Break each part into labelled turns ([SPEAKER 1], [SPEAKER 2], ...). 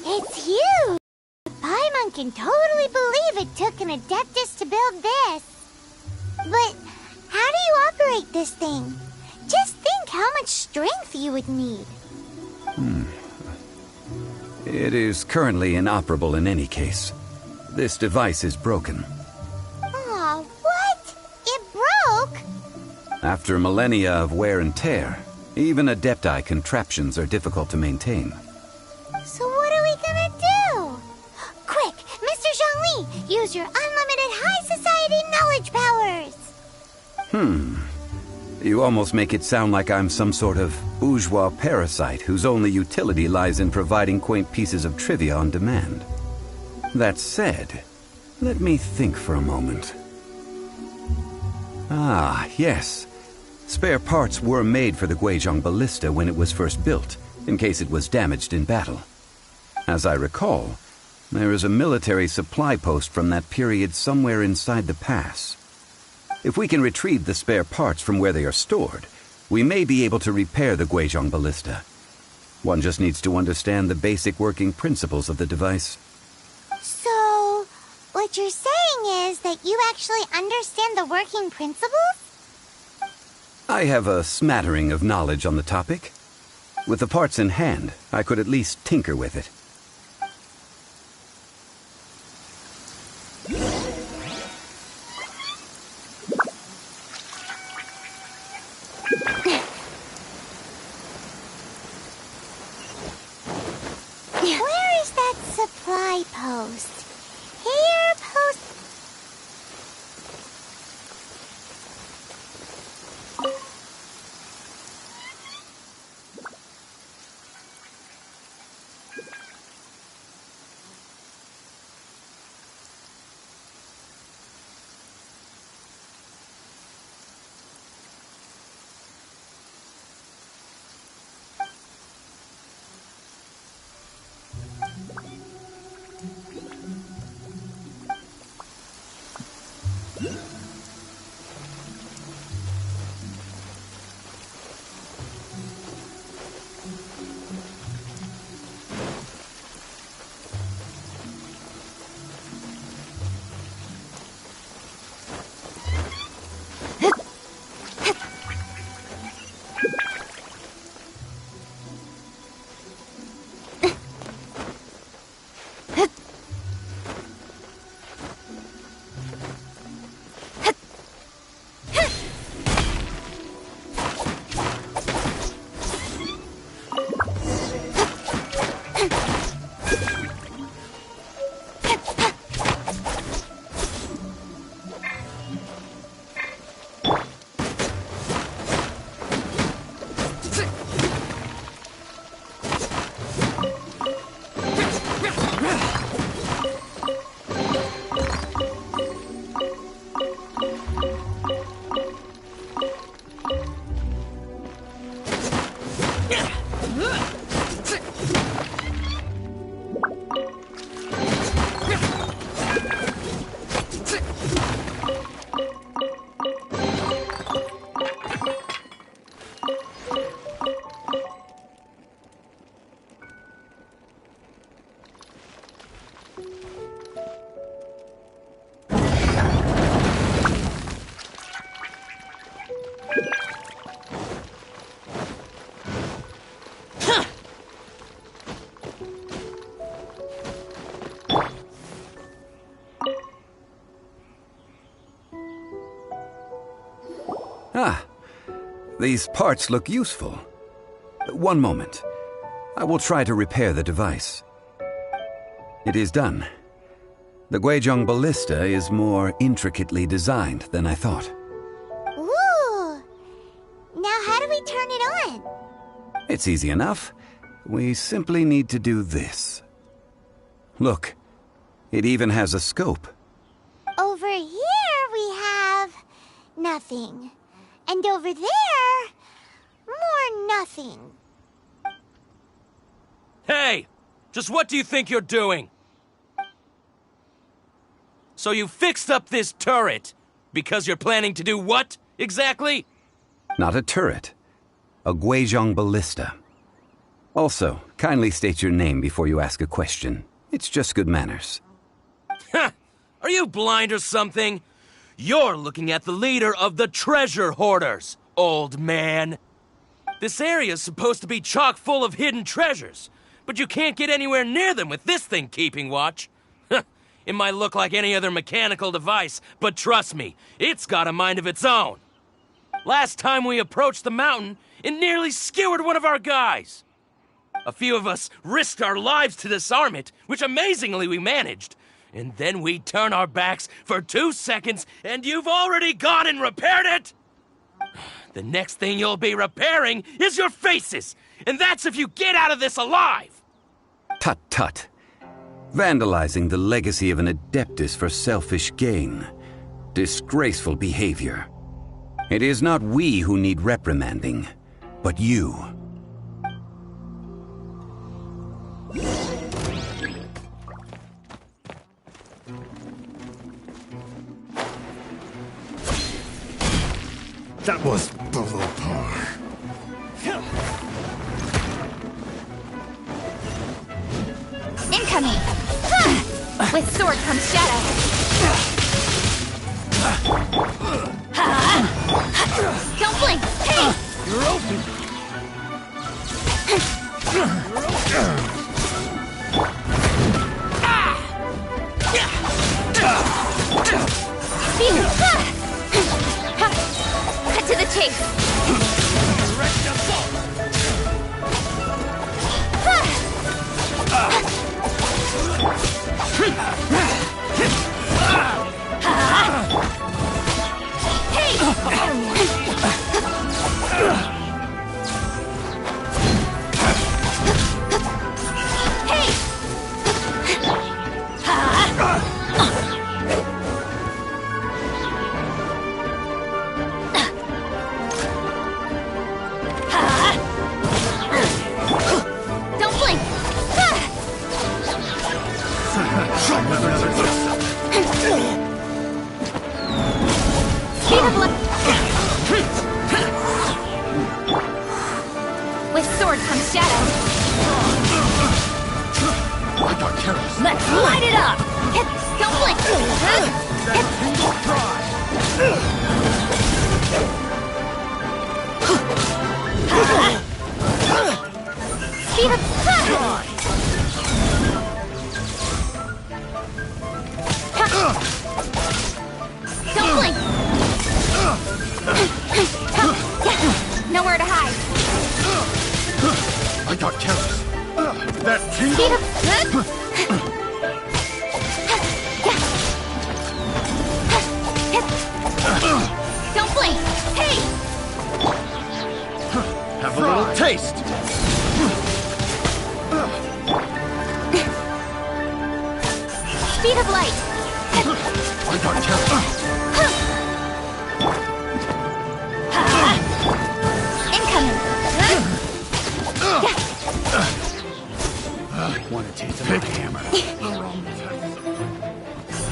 [SPEAKER 1] It's huge! Paimon can totally believe it took an Adeptus to build this. But how do you operate this thing? Just think how much strength you would need.
[SPEAKER 2] It is currently inoperable in any case. This device is broken.
[SPEAKER 1] Aw, what? It broke?
[SPEAKER 2] After millennia of wear and tear, even Adepti contraptions are difficult to maintain.
[SPEAKER 1] So what are we gonna do? Quick, Mr. Zhongli, use your unlimited high society knowledge powers!
[SPEAKER 2] You almost make it sound like I'm some sort of bourgeois parasite whose only utility lies in providing quaint pieces of trivia on demand. That said, let me think for a moment. Ah, yes. Spare parts were made for the Guizhong ballista when it was first built, in case it was damaged in battle. As I recall, there is a military supply post from that period somewhere inside the pass. If we can retrieve the spare parts from where they are stored, we may be able to repair the Guizhong ballista. One just needs to understand the basic working principles of the device.
[SPEAKER 1] So, what you're saying is that you actually understand the working principles?
[SPEAKER 2] I have a smattering of knowledge on the topic. With the parts in hand, I could at least tinker with it.
[SPEAKER 1] Where is that supply post? Here, post...
[SPEAKER 2] These parts look useful. One moment. I will try to repair the device. It is done. The Guizhong Ballista is more intricately designed than I thought.
[SPEAKER 1] Ooh! Now how do we turn it on?
[SPEAKER 2] It's easy enough. We simply need to do this. Look, it even has a scope.
[SPEAKER 1] Over here we have nothing. And over there, more nothing.
[SPEAKER 3] Hey! Just what do you think you're doing? So you fixed up this turret because you're planning to do what, exactly?
[SPEAKER 2] Not a turret. A Guizhong Ballista. Also, kindly state your name before you ask a question. It's just good manners.
[SPEAKER 3] Ha! Are you blind or something? You're looking at the leader of the treasure hoarders, old man. This area's supposed to be chock full of hidden treasures, but you can't get anywhere near them with this thing keeping watch. It might look like any other mechanical device, but trust me, it's got a mind of its own. Last time we approached the mountain, it nearly skewered one of our guys. A few of us risked our lives to disarm it, which amazingly we managed. And then we turn our backs for 2 seconds, and you've already gone and repaired it? The next thing you'll be repairing is your faces, and that's if you get out of this alive!
[SPEAKER 2] Tut tut. Vandalizing the legacy of an Adeptus for selfish gain. Disgraceful behavior. It is not we who need reprimanding, but you.
[SPEAKER 4] That was below par.
[SPEAKER 5] Incoming! With sword comes shadow. Don't blink! Hey!
[SPEAKER 3] You're open!
[SPEAKER 5] Cut to the chase!
[SPEAKER 3] Direct assault!
[SPEAKER 5] Don't blink! Speed of light. With sword comes shadow. Let's light it up! Don't blink! Speed of Don't blink! Nowhere to hide.
[SPEAKER 4] I got careless. That
[SPEAKER 5] Speed
[SPEAKER 4] tingle.
[SPEAKER 5] of Don't blink! Hey!
[SPEAKER 4] Have a little taste.
[SPEAKER 5] Speed of light!
[SPEAKER 4] I got careless.
[SPEAKER 5] Incoming!
[SPEAKER 4] Want to taste of my hammer?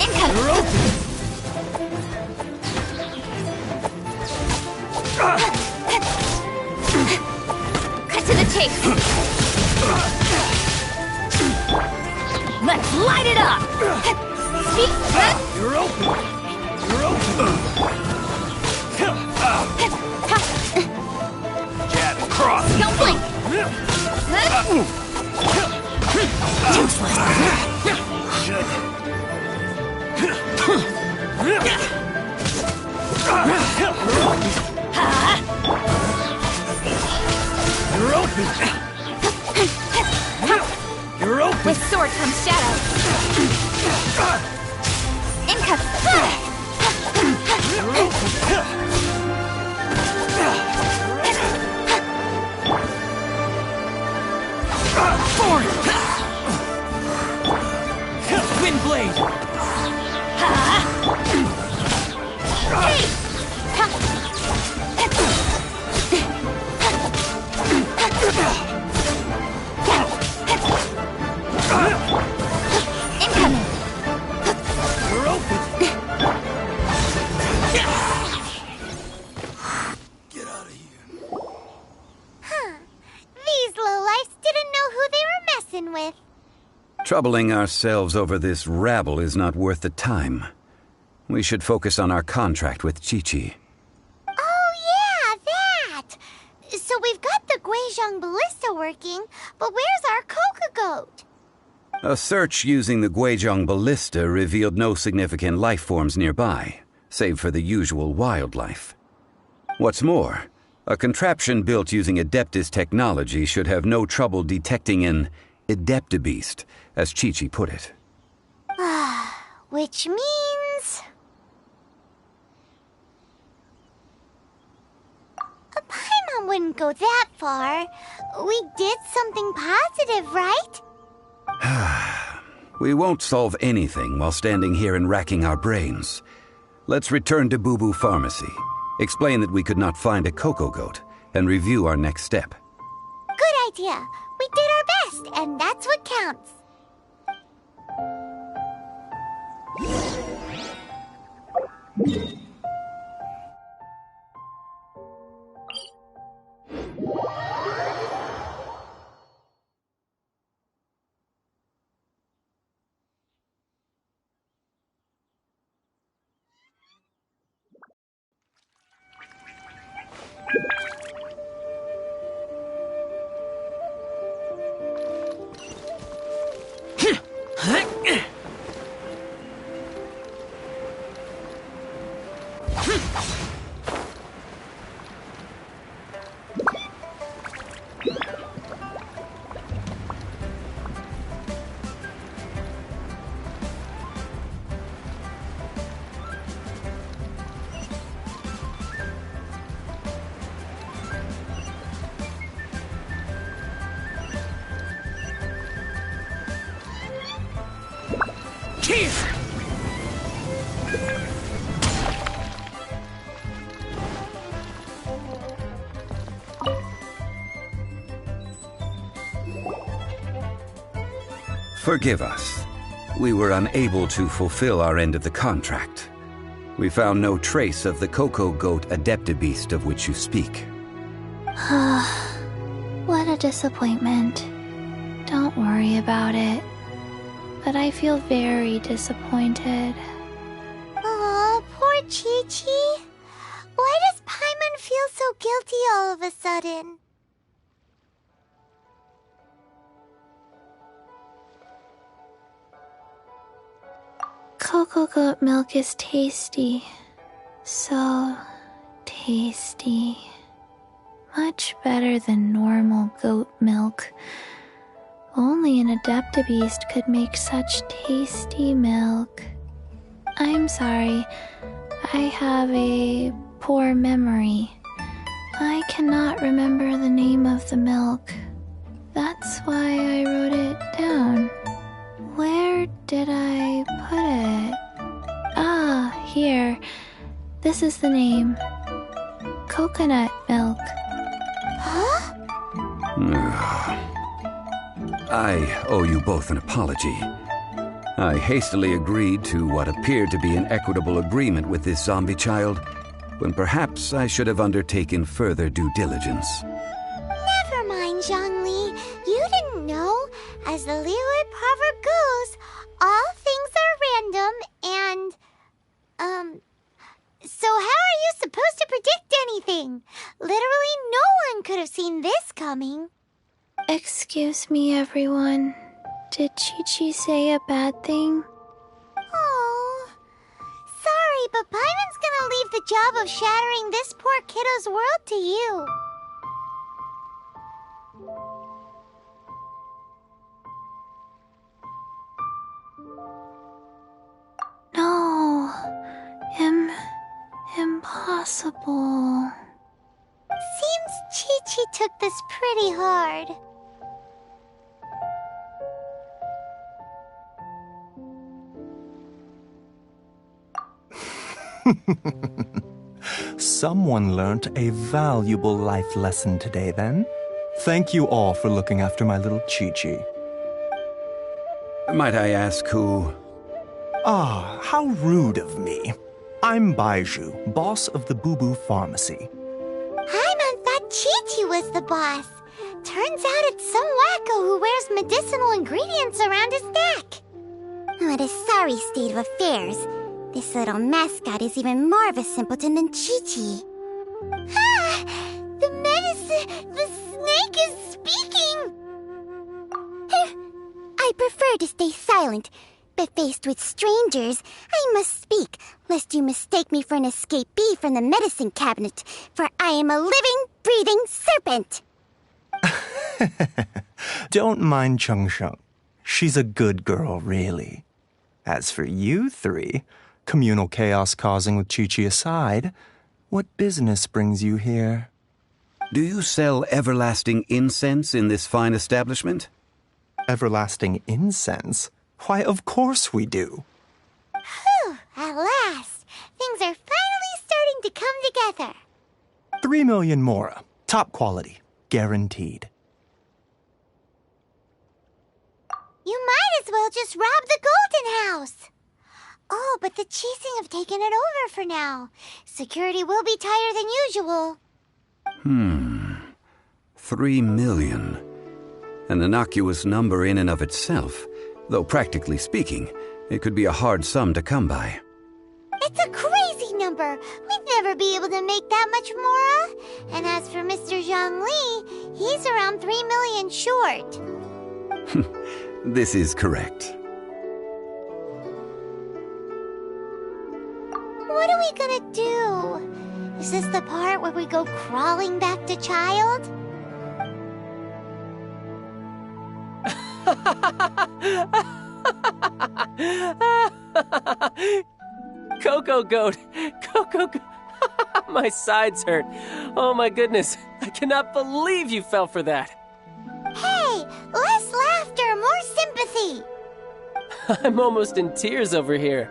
[SPEAKER 5] Incoming! Cut to the chase! Let's light it up! Speed!
[SPEAKER 3] You're open! You're open! Jab, cross!
[SPEAKER 5] Don't blink!
[SPEAKER 3] You're open! You're open!
[SPEAKER 5] With sword comes shadow. Incup.
[SPEAKER 3] You're open! Forward! Wind blade!
[SPEAKER 5] Incoming.
[SPEAKER 3] You're open! Get out of here.
[SPEAKER 1] These lowlifes didn't know who they were messing with.
[SPEAKER 2] Troubling ourselves over this rabble is not worth the time. We should focus on our contract with Chi-Chi.
[SPEAKER 1] Oh, yeah, that! So we've got the Guizhong Ballista working, but where's our Coca Goat?
[SPEAKER 2] A search using the Guizhong Ballista revealed no significant life forms nearby, save for the usual wildlife. What's more, a contraption built using Adeptus technology should have no trouble detecting an Adeptabeast, as Chi-Chi put it.
[SPEAKER 1] Which means... Paimon wouldn't go that far. We did something positive, right?
[SPEAKER 2] We won't solve anything while standing here and racking our brains. Let's return to Boo Boo Pharmacy, explain that we could not find a Coco Goat, and review our next step.
[SPEAKER 1] Good idea. We did our best, and that's what counts.
[SPEAKER 2] Forgive us. We were unable to fulfill our end of the contract. We found no trace of the Coco Goat Adeptabeast of which you speak.
[SPEAKER 6] What a disappointment. Don't worry about it. But I feel very disappointed.
[SPEAKER 1] Aw, poor Chi-Chi. Why does Paimon feel so guilty all of a sudden?
[SPEAKER 6] Coco Goat milk is tasty. So tasty. Much better than normal goat milk. Only an Adeptabeast could make such tasty milk. I'm sorry. I have a poor memory. I cannot remember the name of the milk. That's why I wrote it down. Where did I put it? Ah, here. This is the name. Coconut milk.
[SPEAKER 1] Huh?
[SPEAKER 2] I owe you both an apology. I hastily agreed to what appeared to be an equitable agreement with this zombie child, when perhaps I should have undertaken further due diligence.
[SPEAKER 1] Never mind, Zhongli. You didn't know. As the Liyue proverb goes, all things are random and... So how are you supposed to predict anything? Literally no one could have seen this coming.
[SPEAKER 6] Excuse me, everyone. Did Chi-Chi say a bad thing?
[SPEAKER 1] Oh, sorry, but Paimon's gonna leave the job of shattering this poor kiddo's world to you.
[SPEAKER 6] possible?
[SPEAKER 1] Seems Chi-Chi took this pretty hard.
[SPEAKER 7] Someone learnt a valuable life lesson today, then. Thank you all for looking after my little Chi-Chi.
[SPEAKER 2] Might I ask who...
[SPEAKER 7] Ah, how rude of me. I'm Baiju, boss of the Boo Boo Pharmacy.
[SPEAKER 1] Paimon thought Chi-Chi was the boss. Turns out it's some wacko who wears medicinal ingredients around his neck. What a sorry state of affairs. This little mascot is even more of a simpleton than Chi-Chi. Ah! The medicine... The snake is speaking! I prefer to stay silent, but faced with strangers, I must speak, lest you mistake me for an escapee from the medicine cabinet, for I am a living, breathing serpent!
[SPEAKER 7] Don't mind Chung Sheng. She's a good girl, really. As for you three, communal chaos causing with Chi-Chi aside, what business brings you here?
[SPEAKER 2] Do you sell everlasting incense in this fine establishment?
[SPEAKER 7] Everlasting incense? Why, of course we do.
[SPEAKER 1] Whew, at last! Things are finally starting to come together.
[SPEAKER 7] 3 million mora. Top quality. Guaranteed.
[SPEAKER 1] You might as well just rob the Golden House. Oh, but the Chising have taken it over for now. Security will be tighter than usual.
[SPEAKER 2] 3 million. An innocuous number in and of itself, though practically speaking, it could be a hard sum to come by.
[SPEAKER 1] It's a crazy number. We'd never be able to make that much mora. And as for Mr. Zhang Li, he's around 3 million short.
[SPEAKER 2] This is correct.
[SPEAKER 1] What are we gonna do? Is this the part where we go crawling back to child?
[SPEAKER 3] Coco Goat! Coco Goat! My sides hurt. Oh my goodness. I cannot believe you fell for that.
[SPEAKER 1] Hey, less laughter, more sympathy.
[SPEAKER 3] I'm almost in tears over here.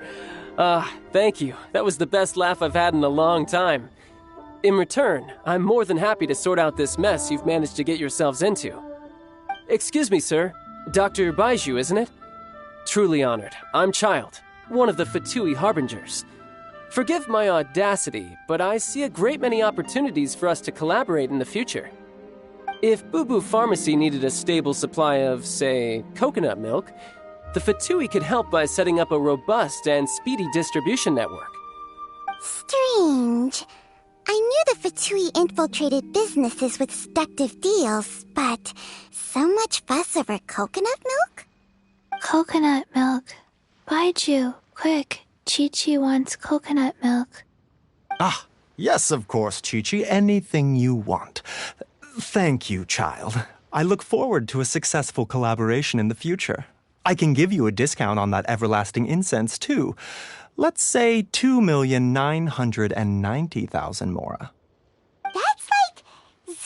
[SPEAKER 3] Thank you. That was the best laugh I've had in a long time. In return, I'm more than happy to sort out this mess you've managed to get yourselves into. Excuse me, sir. Dr. Baiju, isn't it? Truly honored. I'm Child, one of the Fatui Harbingers. Forgive my audacity, but I see a great many opportunities for us to collaborate in the future. If Boo Boo Pharmacy needed a stable supply of, say, coconut milk, the Fatui could help by setting up a robust and speedy distribution network.
[SPEAKER 1] Strange. I knew the Fatui infiltrated businesses with seductive deals, but so much fuss over coconut milk?
[SPEAKER 6] Coconut milk. Baiju, quick. Chi-Chi wants coconut milk.
[SPEAKER 7] Ah, yes, of course, Chi-Chi. Anything you want. Thank you, child. I look forward to a successful collaboration in the future. I can give you a discount on that everlasting incense, too. Let's say 2,990,000 mora.
[SPEAKER 1] That's like 0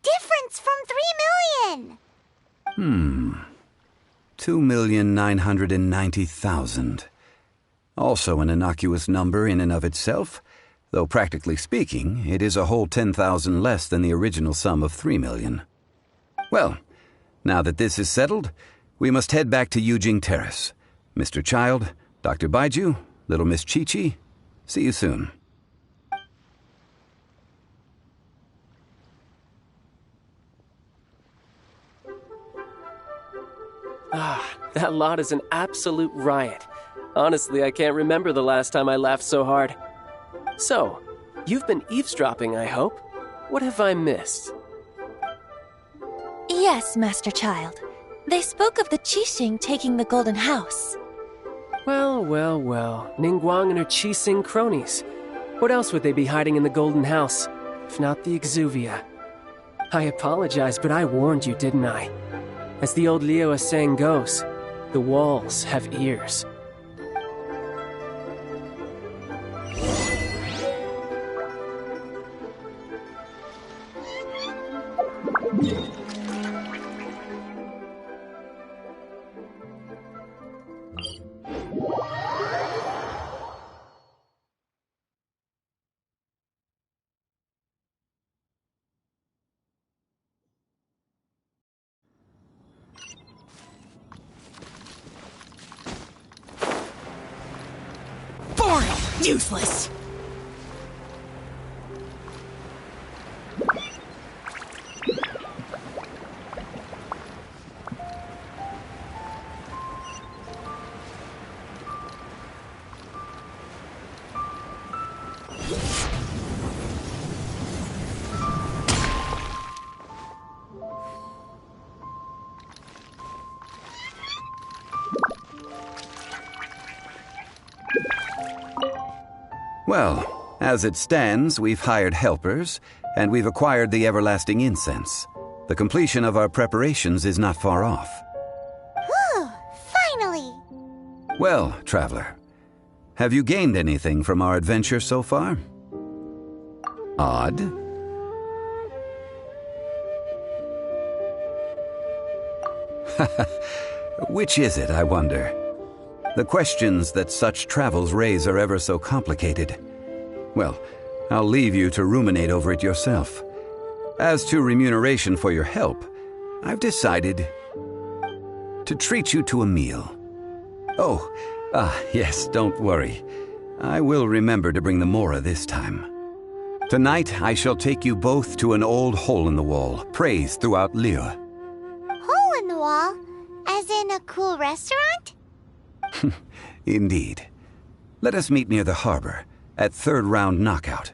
[SPEAKER 1] difference from 3 million.
[SPEAKER 2] 2,990,000. Also an innocuous number in and of itself, though practically speaking, it is a whole 10,000 less than the original sum of 3 million. Well, now that this is settled, we must head back to Yujing Terrace. Mr. Child, Dr. Baiju, little Miss Chi-Chi, see you soon.
[SPEAKER 3] That lot is an absolute riot. Honestly, I can't remember the last time I laughed so hard. So, you've been eavesdropping, I hope? What have I missed?
[SPEAKER 5] Yes, Master Child. They spoke of the Qixing taking the Golden House.
[SPEAKER 3] Well, Ningguang and her Qixing cronies. What else would they be hiding in the Golden House, if not the Exuvia? I apologize, but I warned you, didn't I? As the old Liu saying goes, the walls have ears.
[SPEAKER 5] Useless.
[SPEAKER 2] Well, as it stands, we've hired helpers, and we've acquired the everlasting incense. The completion of our preparations is not far off.
[SPEAKER 1] Whew, finally!
[SPEAKER 2] Well, traveler, have you gained anything from our adventure so far? Odd. Which is it, I wonder? The questions that such travels raise are ever so complicated. Well, I'll leave you to ruminate over it yourself. As to remuneration for your help, I've decided to treat you to a meal. Oh, yes, don't worry. I will remember to bring the Mora this time. Tonight, I shall take you both to an old hole-in-the-wall, praised throughout Liyue.
[SPEAKER 1] Hole in the wall? As in a cool restaurant?
[SPEAKER 2] Indeed. Let us meet near the harbor, at third round knockout.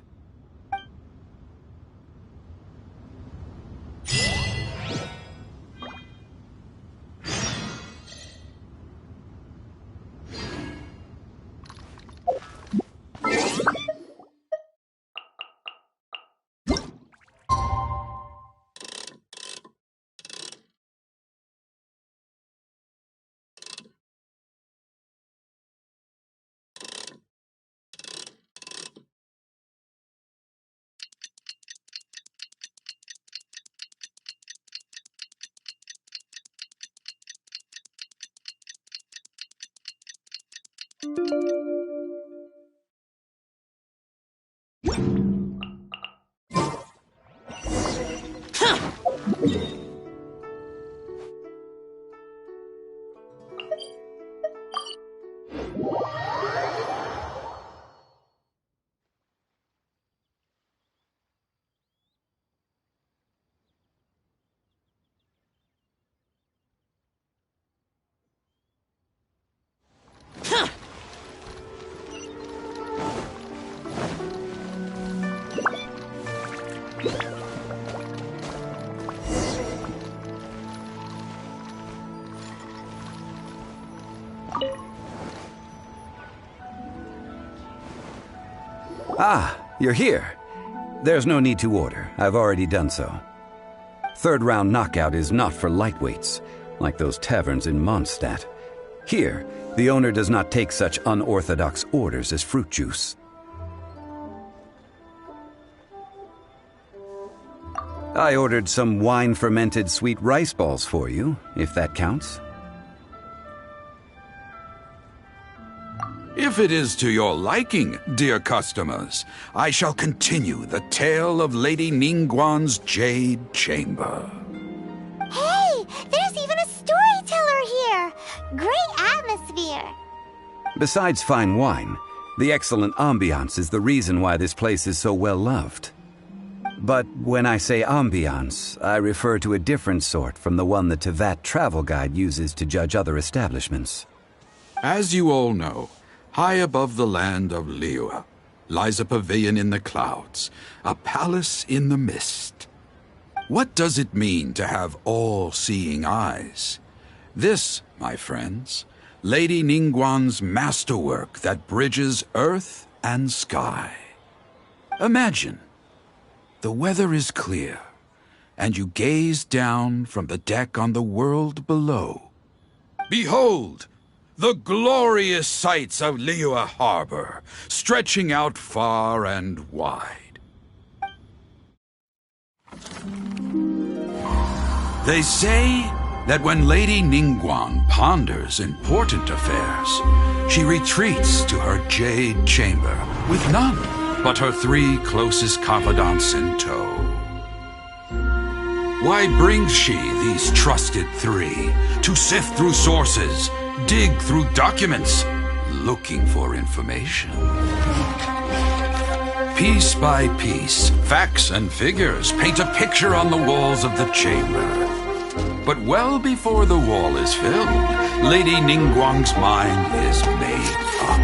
[SPEAKER 2] Ah, you're here. There's no need to order. I've already done so. Third round knockout is not for lightweights, like those taverns in Mondstadt. Here, the owner does not take such unorthodox orders as fruit juice. I ordered some wine-fermented sweet rice balls for you, if that counts.
[SPEAKER 8] If it is to your liking, dear customers, I shall continue the tale of Lady Ningguang's Jade Chamber.
[SPEAKER 1] Hey, there's even a storyteller here! Great atmosphere!
[SPEAKER 2] Besides fine wine, the excellent ambiance is the reason why this place is so well loved. But when I say ambiance, I refer to a different sort from the one the Tevat travel guide uses to judge other establishments.
[SPEAKER 8] As you all know, high above the land of Liyue lies a pavilion in the clouds, a palace in the mist. What does it mean to have all-seeing eyes? This, my friends, Lady Ningguang's masterwork that bridges earth and sky. Imagine, the weather is clear, and you gaze down from the deck on the world below. Behold! The glorious sights of Liyue Harbor, stretching out far and wide. They say that when Lady Ningguang ponders important affairs, she retreats to her jade chamber with none but her 3 closest confidants in tow. Why brings she these trusted 3 to sift through sources, dig through documents, looking for information? Piece by piece, facts and figures paint a picture on the walls of the chamber. But well before the wall is filled, Lady Ningguang's mind is made up.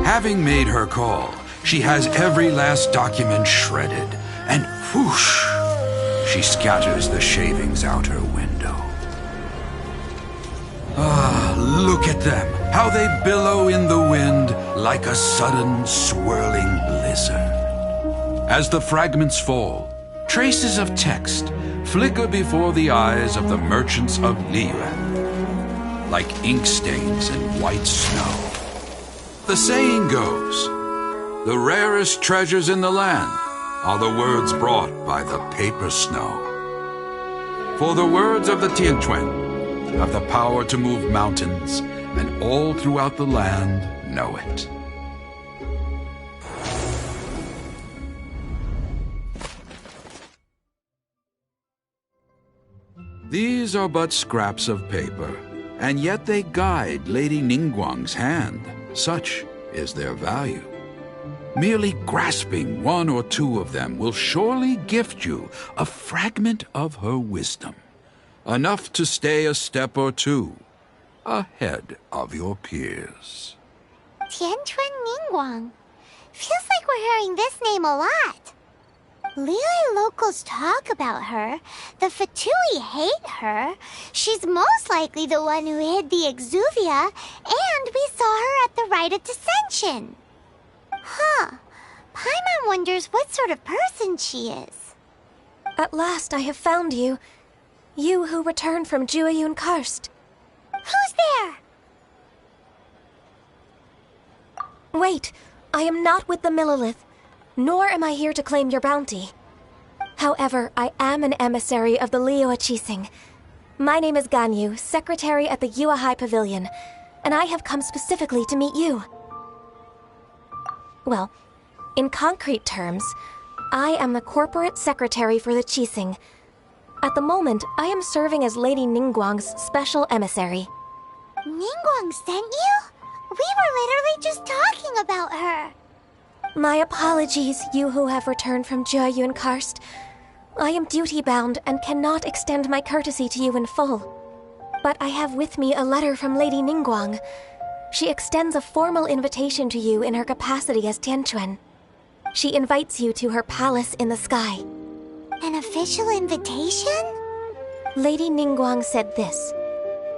[SPEAKER 8] Having made her call, she has every last document shredded, and whoosh, she scatters the shavings out her window. Ah, look at them, how they billow in the wind like a sudden swirling blizzard. As the fragments fall, traces of text flicker before the eyes of the merchants of Liyue, like ink stains in white snow. The saying goes, the rarest treasures in the land are the words brought by the paper snow. For the words of the Tianquan have the power to move mountains, and all throughout the land know it. These are but scraps of paper, and yet they guide Lady Ningguang's hand. Such is their value. Merely grasping 1 or 2 of them will surely gift you a fragment of her wisdom, enough to stay a step or 2 ahead of your peers.
[SPEAKER 1] Tianquan Ningguang. Feels like we're hearing this name a lot. Liyue locals talk about her. The Fatui hate her. She's most likely the one who hid the exuvia, and we saw her at the rite of dissension. Huh. Paimon wonders what sort of person she is.
[SPEAKER 5] At last I have found you. You who returned from Jueyun Karst.
[SPEAKER 1] Who's there?
[SPEAKER 5] Wait, I am not with the Millilith, nor am I here to claim your bounty. However, I am an emissary of the Liyue Qixing. My name is Ganyu, secretary at the Yuehai Pavilion, and I have come specifically to meet you. Well, in concrete terms, I am the corporate secretary for the Qixing. At the moment, I am serving as Lady Ningguang's special emissary.
[SPEAKER 1] Ningguang sent you? We were literally just talking about her.
[SPEAKER 5] My apologies, you who have returned from Jueyun Karst. I am duty-bound and cannot extend my courtesy to you in full. But I have with me a letter from Lady Ningguang. She extends a formal invitation to you in her capacity as Tianquan. She invites you to her palace in the sky.
[SPEAKER 1] An official invitation?
[SPEAKER 5] Lady Ningguang said this.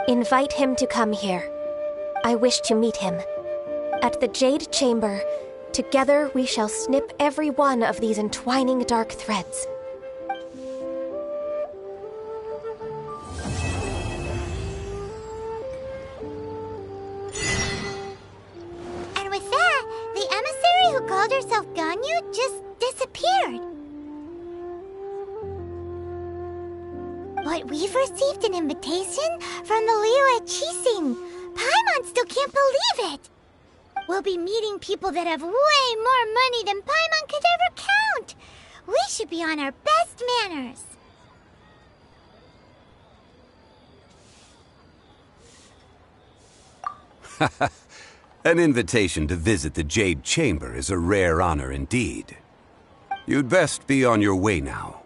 [SPEAKER 5] Invite him to come here. I wish to meet him. At the Jade Chamber, together we shall snip every one of these entwining dark threads.
[SPEAKER 1] And with that, the emissary who called herself Ganyu just disappeared. But we've received an invitation from the Liyue Qixing. Paimon still can't believe it. We'll be meeting people that have way more money than Paimon could ever count. We should be on our best manners.
[SPEAKER 2] An invitation to visit the Jade Chamber is a rare honor indeed. You'd best be on your way now.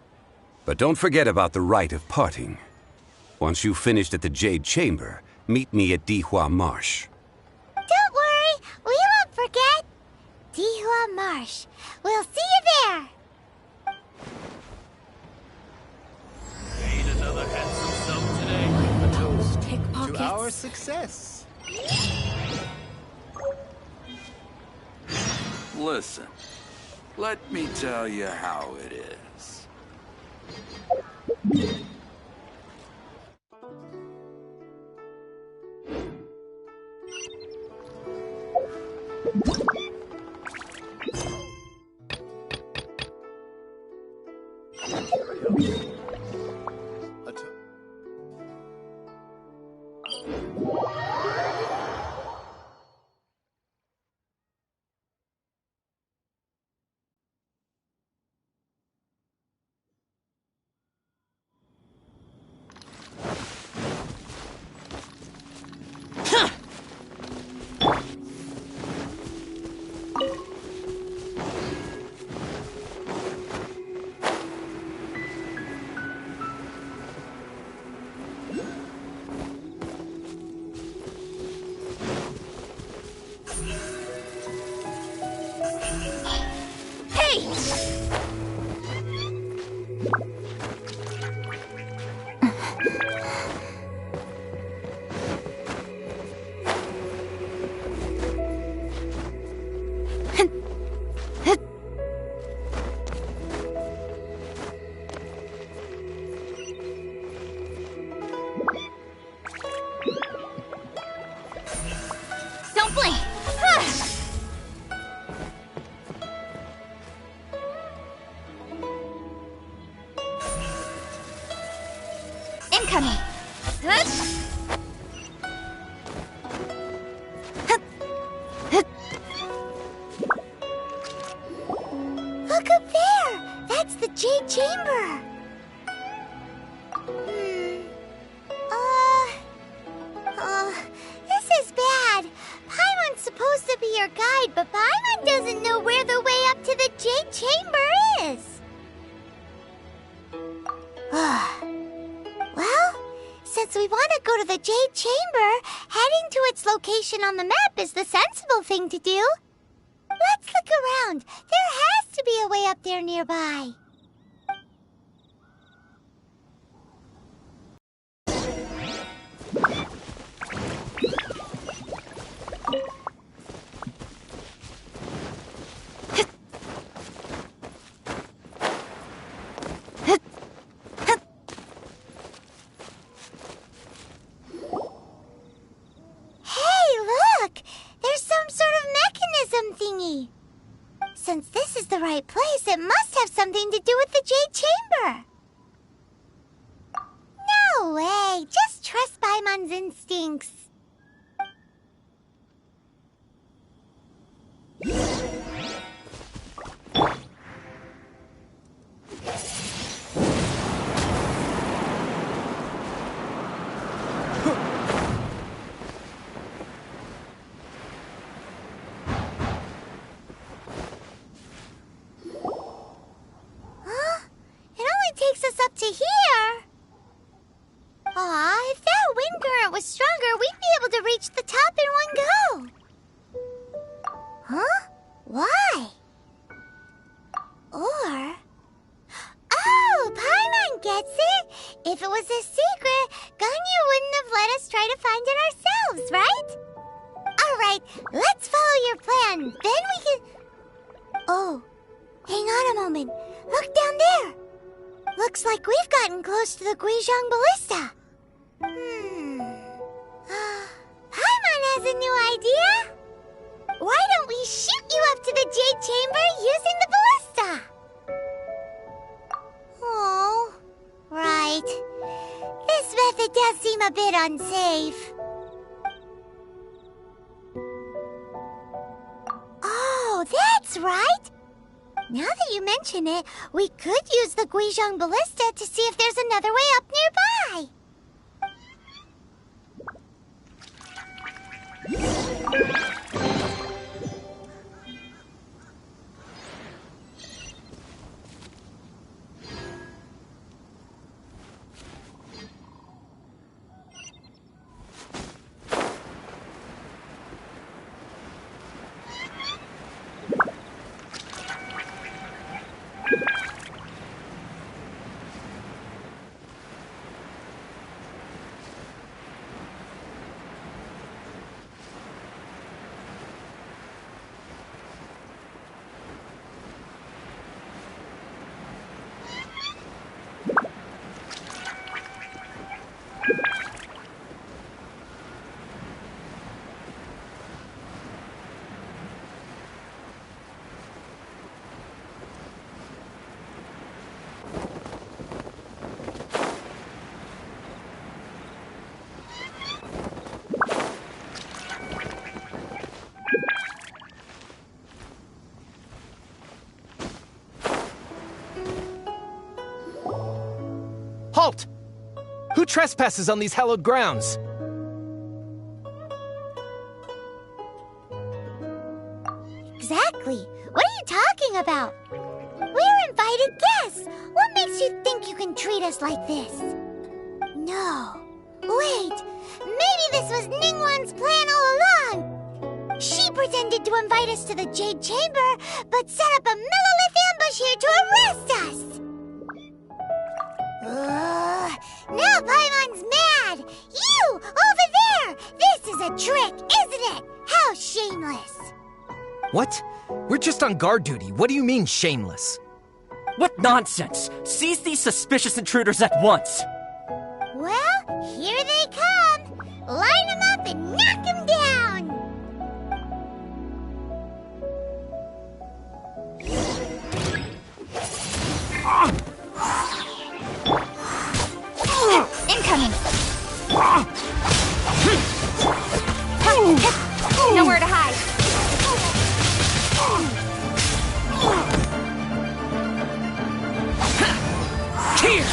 [SPEAKER 2] But don't forget about the rite of parting. Once you've finished at the Jade Chamber, meet me at Dihua Marsh.
[SPEAKER 1] Don't worry, we won't forget. Dihua Marsh. We'll see you there.
[SPEAKER 3] Made another handsome sum today.
[SPEAKER 4] To our success.
[SPEAKER 8] Listen, let me tell you how it is.
[SPEAKER 1] Don't blink! Incoming! Look up there! That's the Jade Chamber! This is bad. Paimon's supposed to be your guide, but Paimon doesn't know where the way up to the Jade Chamber is. Well, since we want to go to the Jade Chamber, heading to its location on the map is the sensible thing to do. Let's look around. There has to be a way up there nearby. Since this is the right place, it must have something to do with the Jade Chamber. No way! Just trust Paimon's instincts. Up to here. Aw, if that wind current was stronger, we'd be able to reach the top in one go. Huh? Why? Or... Oh, Paimon gets it! If it was a secret, Ganyu wouldn't have let us try to find it ourselves, right? Alright, let's follow your plan. Then we can... Oh, hang on a moment. Look down there. Looks like we've gotten close to the Guizhong Ballista. Paimon has a new idea. Why don't we shoot you up to the Jade Chamber using the ballista? Oh, right. This method does seem a bit unsafe. Oh, that's right. Now that you mention it, we could use the Guizhong Ballista to see if there's another way up nearby.
[SPEAKER 9] Halt! Who trespasses on these hallowed grounds?
[SPEAKER 1] Exactly. What are you talking about? We're invited guests. What makes you think you can treat us like this? No. Wait. Maybe this was Ningguang's plan all along. She pretended to invite us to the Jade Chamber, but set up a Millilith ambush here to arrest us. Now Paimon's mad. You, over there. This is a trick, isn't it? How shameless.
[SPEAKER 9] What? We're just on guard duty. What do you mean, shameless?
[SPEAKER 10] What nonsense! Seize these suspicious intruders at once!
[SPEAKER 1] Well, here they come. Line them up and knock them down.
[SPEAKER 11] Incoming! Nowhere to hide.
[SPEAKER 10] Here!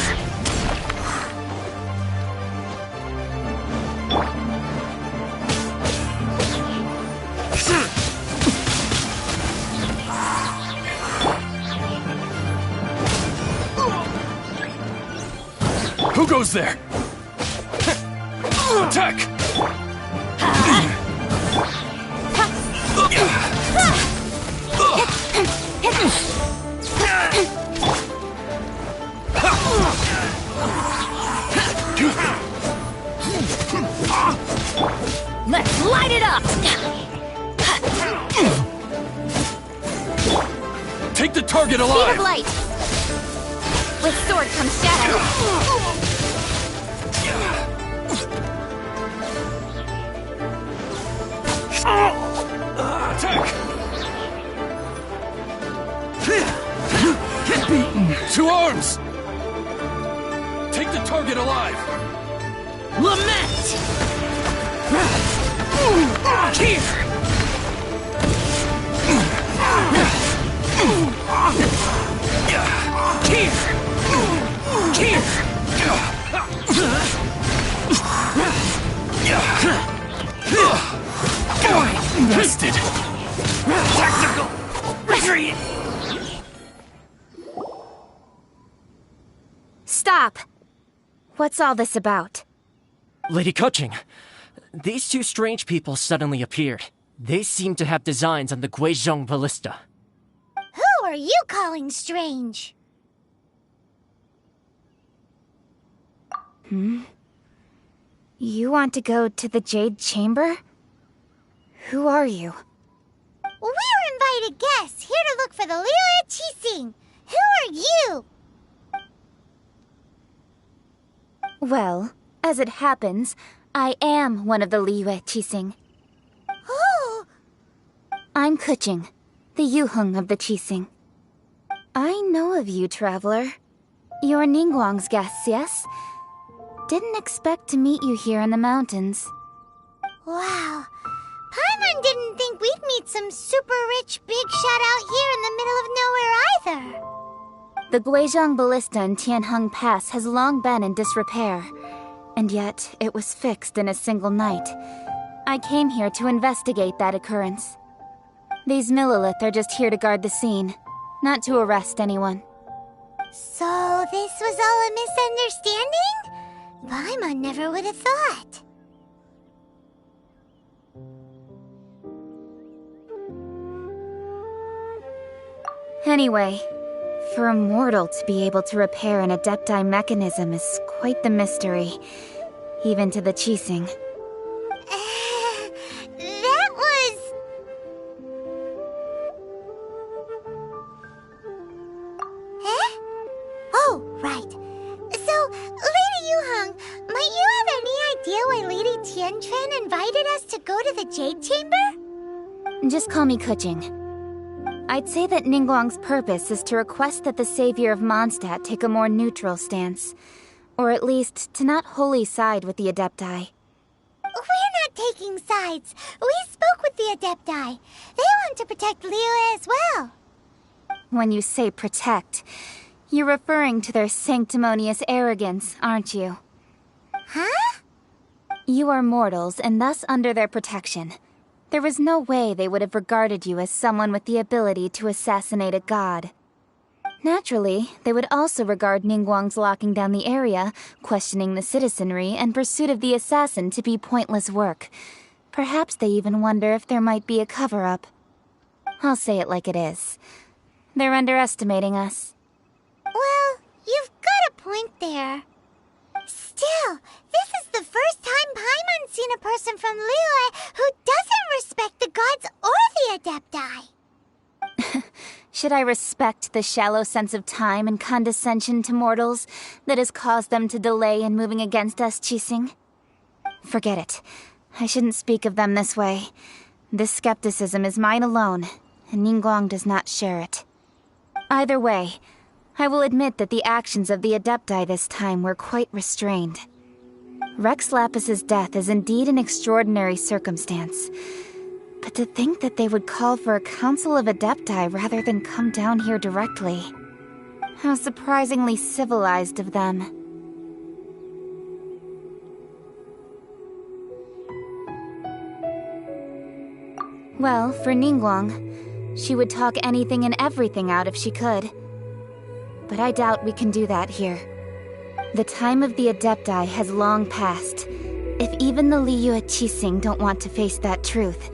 [SPEAKER 3] Who goes there? Attack!
[SPEAKER 11] Let's light it up!
[SPEAKER 3] Take the target
[SPEAKER 11] Speed of
[SPEAKER 3] alive!
[SPEAKER 11] light! With sword comes shadow.
[SPEAKER 3] Attack! Get beaten! To arms! Take the target alive!
[SPEAKER 10] Lament! Here! Here!
[SPEAKER 3] Bested!
[SPEAKER 10] Tactical retreat!
[SPEAKER 11] Stop! What's all this about?
[SPEAKER 10] Lady Kuching, these two strange people suddenly appeared. They seem to have designs on the Guizhong Ballista.
[SPEAKER 1] Who are you calling strange?
[SPEAKER 11] You want to go to the Jade Chamber? Who are you?
[SPEAKER 1] We're invited guests here to look for the Liyue Qixing. Who are you?
[SPEAKER 11] Well, as it happens, I am one of the Liyue Qixing.
[SPEAKER 1] Oh!
[SPEAKER 11] I'm Kuching, the Yuheng of the Qixing. I know of you, traveler. You're Ningguang's guests, yes? Didn't expect to meet you here in the mountains.
[SPEAKER 1] Wow. Paimon didn't think we'd meet some super rich big shot out here in the middle of nowhere either.
[SPEAKER 11] The Guizhong Ballista in Tianheng Pass has long been in disrepair, and yet it was fixed in a single night. I came here to investigate that occurrence. These Millilith are just here to guard the scene, not to arrest anyone.
[SPEAKER 1] So this was all a misunderstanding? Paimon never would have thought.
[SPEAKER 11] Anyway, for a mortal to be able to repair an Adepti mechanism is quite the mystery, even to the Qixing.
[SPEAKER 1] That was... Eh? Oh, right. So, Lady Yuheng, might you have any idea why Lady Tianquan invited us to go to the Jade Chamber?
[SPEAKER 11] Just call me Kuching. I'd say that Ningguang's purpose is to request that the savior of Mondstadt take a more neutral stance. Or at least, to not wholly side with the Adepti.
[SPEAKER 1] We're not taking sides. We spoke with the Adepti. They want to protect Liyue as well.
[SPEAKER 11] When you say protect, You're referring to their sanctimonious arrogance, aren't you?
[SPEAKER 1] Huh?
[SPEAKER 11] You are mortals, and thus under their protection. There was no way they would have regarded you as someone with the ability to assassinate a god. Naturally, they would also regard Ningguang's locking down the area, questioning the citizenry, and pursuit of the assassin to be pointless work. Perhaps they even wonder if there might be a cover-up. I'll say it like it is. They're underestimating us.
[SPEAKER 1] Well, you've got a point there. Still, this is the first time Paimon's seen a person from Liyue who doesn't respect the gods or the Adepti.
[SPEAKER 11] Should I respect the shallow sense of time and condescension to mortals that has caused them to delay in moving against us, Qixing? Forget it. I shouldn't speak of them this way. This skepticism is mine alone, and Ningguang does not share it. Either way, I will admit that the actions of the Adepti this time were quite restrained. Rex Lapis's death is indeed an extraordinary circumstance. But to think that they would call for a council of Adepti rather than come down here directly. How surprisingly civilized of them. Well, for Ningguang, she would talk anything and everything out if she could. But I doubt we can do that here. The time of the Adepti has long passed. If even the Liyue Qixing don't want to face that truth,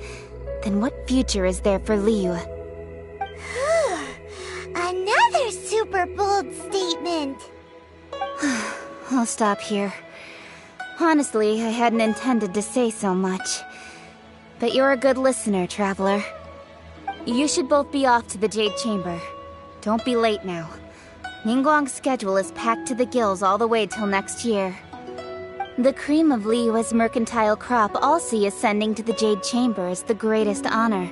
[SPEAKER 11] then what future is there for Liyue?
[SPEAKER 1] Another super bold statement.
[SPEAKER 11] I'll stop here. Honestly, I hadn't intended to say so much. But you're a good listener, Traveler. You should both be off to the Jade Chamber. Don't be late now. Ningguang's schedule is packed to the gills all the way till next year. The cream of Liyue's mercantile crop all see ascending to the Jade Chamber as the greatest honor.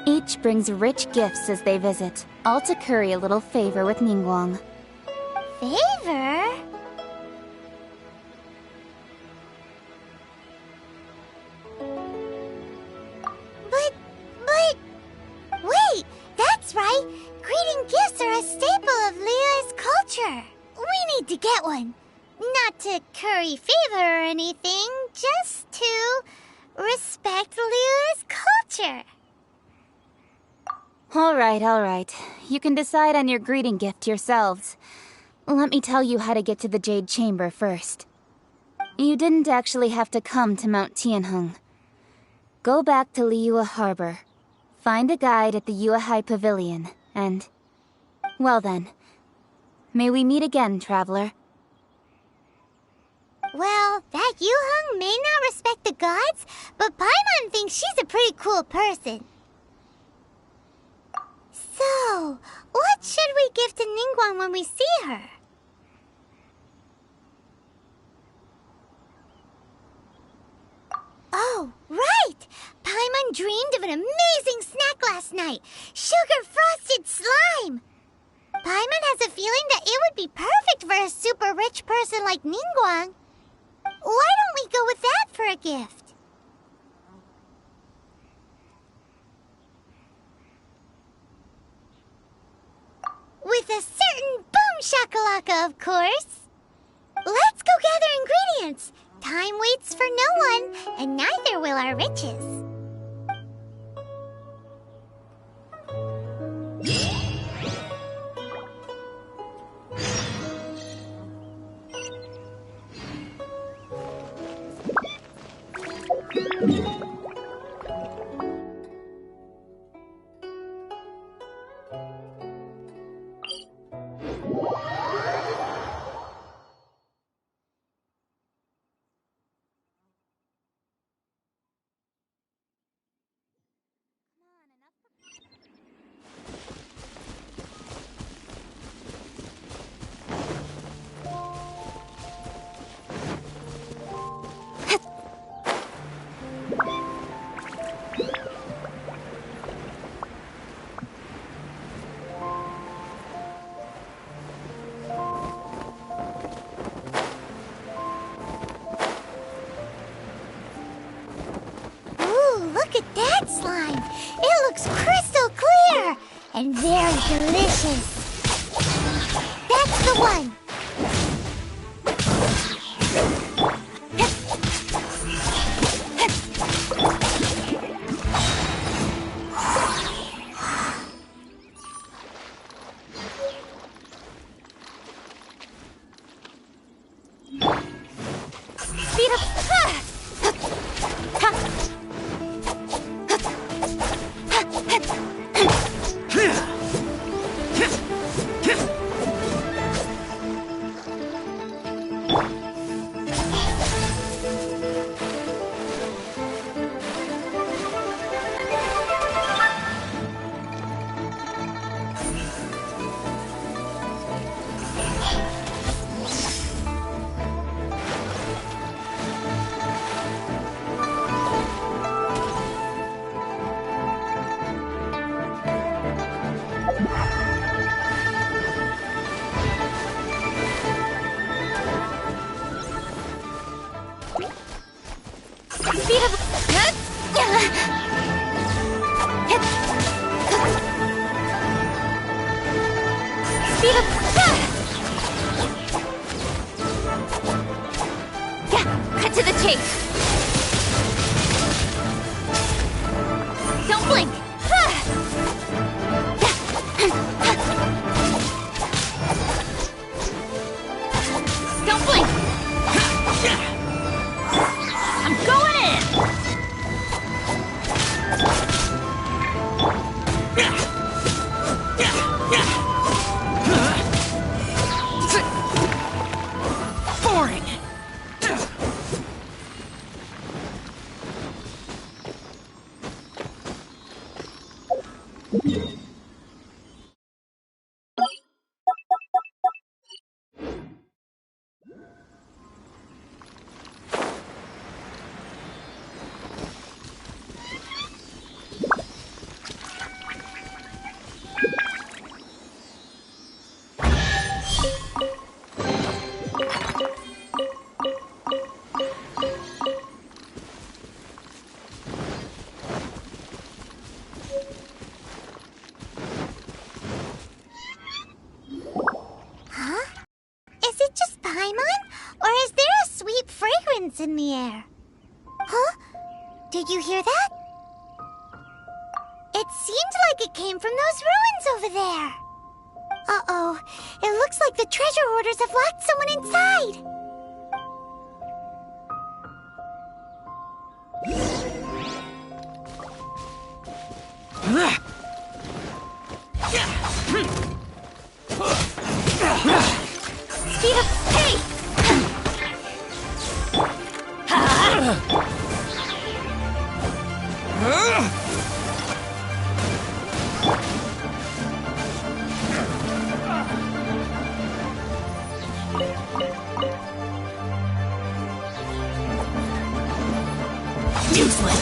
[SPEAKER 11] Each brings rich gifts as they visit, all to curry a little favor with Ningguang.
[SPEAKER 1] Favor? But... Wait, that's right! Greeting gifts are a staple of Liyue's culture. We need to get one. Not to curry favor or anything, just to respect Liyue's culture.
[SPEAKER 11] All right. You can decide on your greeting gift yourselves. Let me tell you how to get to the Jade Chamber first. You didn't actually have to come to Mount Tianheng. Go back to Liyue Harbor. Find a guide at the Yuehai Pavilion, and... well then. May we meet again, Traveler.
[SPEAKER 1] Well, that Yuheng may not respect the gods, but Paimon thinks she's a pretty cool person. So, what should we give to Ningguang when we see her? Oh, right! Paimon dreamed of an amazing snack last night! Sugar-frosted slime! Paimon has a feeling that it would be perfect for a super rich person like Ningguang. Why don't we go with that for a gift? With a certain boom shakalaka, of course! Let's go gather ingredients! Time waits for no one, and neither will our riches. Look at that slime! It looks crystal clear! And very delicious! paimon? Or is there a sweet fragrance in the air? Huh? Did you hear that? It seemed like it came from those ruins over there. Uh-oh. It looks like the treasure hoarders have locked someone inside.
[SPEAKER 5] Speed up pace! Useless!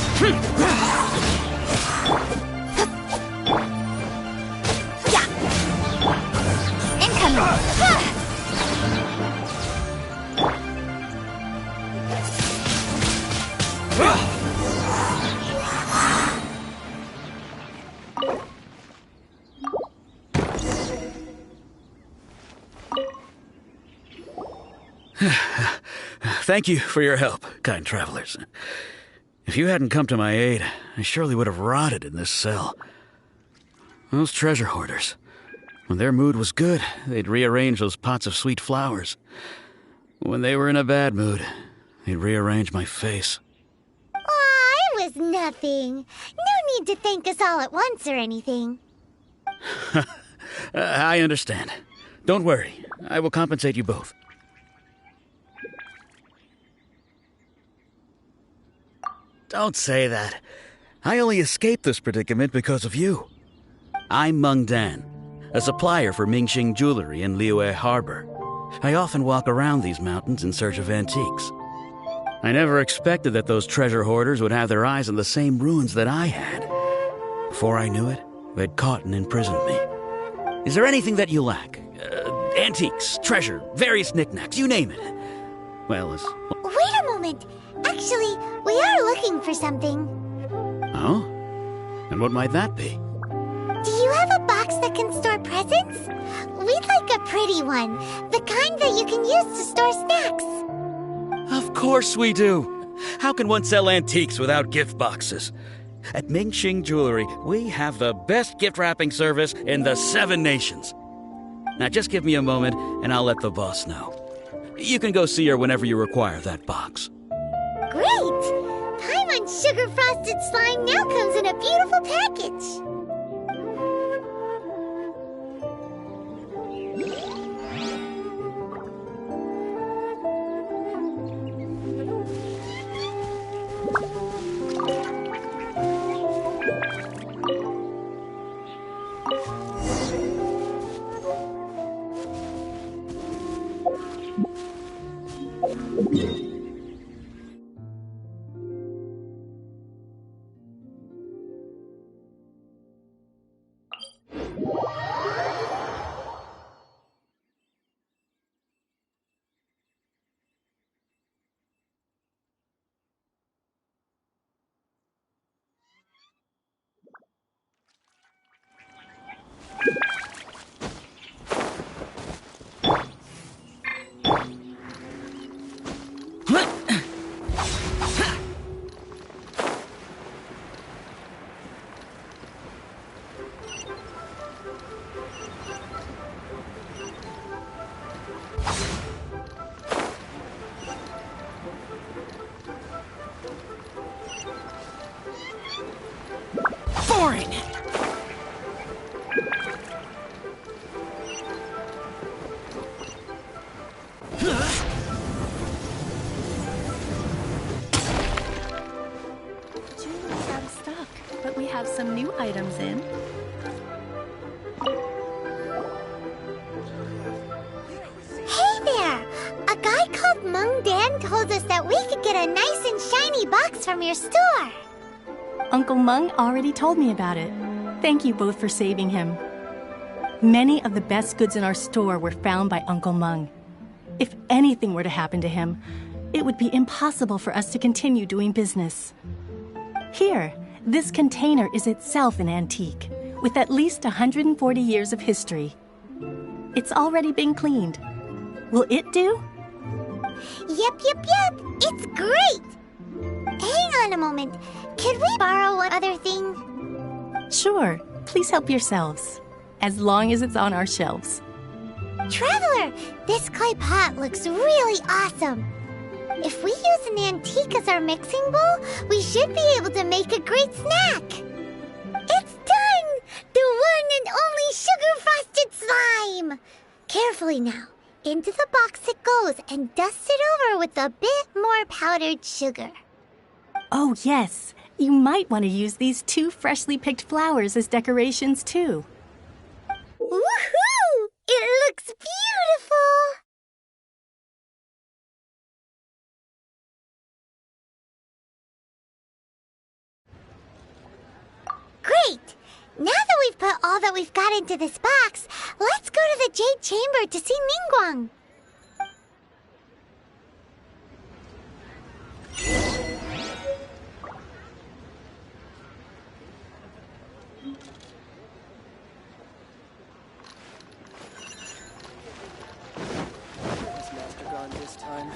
[SPEAKER 5] Incoming!
[SPEAKER 12] Thank you for your help, kind travelers. If you hadn't come to my aid, I surely would have rotted in this cell. Those treasure hoarders, when their mood was good, they'd rearrange those pots of sweet flowers. When they were in a bad mood, they'd rearrange my face.
[SPEAKER 1] Aw, it was nothing. No need to thank us all at once or anything.
[SPEAKER 12] I understand. Don't worry. I will compensate you both. Don't say that. I only escaped this predicament because of you. I'm Meng Dan, a supplier for Mingxing jewelry in Liyue Harbor. I often walk around these mountains in search of antiques. I never expected that those treasure hoarders would have their eyes on the same ruins that I had. Before I knew it, they'd caught and imprisoned me. Is there anything that you lack? Antiques, treasure, various knickknacks, you name it. Well,
[SPEAKER 1] Wait a moment. Actually, we are looking for something.
[SPEAKER 12] Oh? And what might that be?
[SPEAKER 1] Do you have a box that can store presents? We'd like a pretty one. The kind that you can use to store snacks.
[SPEAKER 12] Of course we do. How can one sell antiques without gift boxes? At Mingxing Jewelry, we have the best gift wrapping service in the 7 nations. Now just give me a moment and I'll let the boss know. You can go see her whenever you require that box.
[SPEAKER 1] Great! Paimon's sugar frosted slime now comes in a beautiful package.
[SPEAKER 13] Some new items in.
[SPEAKER 1] Hey there! A guy called Meng Dan told us that we could get a nice and shiny box from your store.
[SPEAKER 13] Uncle Meng already told me about it. Thank you both for saving him. Many of the best goods in our store were found by Uncle Meng. If anything were to happen to him, it would be impossible for us to continue doing business. Here, this container is itself an antique, with at least 140 years of history. It's already been cleaned. Will it do?
[SPEAKER 1] Yep, it's great! Hang on a moment. Could we borrow one other thing?
[SPEAKER 13] Sure, please help yourselves. As long as it's on our shelves.
[SPEAKER 1] Traveler, this clay pot looks really awesome. If we use an antique as our mixing bowl, we should be able to make a great snack. It's done! The one and only sugar-frosted slime! Carefully now. Into the box it goes and dust it over with a bit more powdered sugar.
[SPEAKER 13] Oh yes, you might want to use these 2 freshly picked flowers as decorations too.
[SPEAKER 1] Woohoo! It looks beautiful! Great! Now that we've put all that we've got into this box, let's go to the Jade Chamber to see Ningguang.
[SPEAKER 9] Is Master gone this time?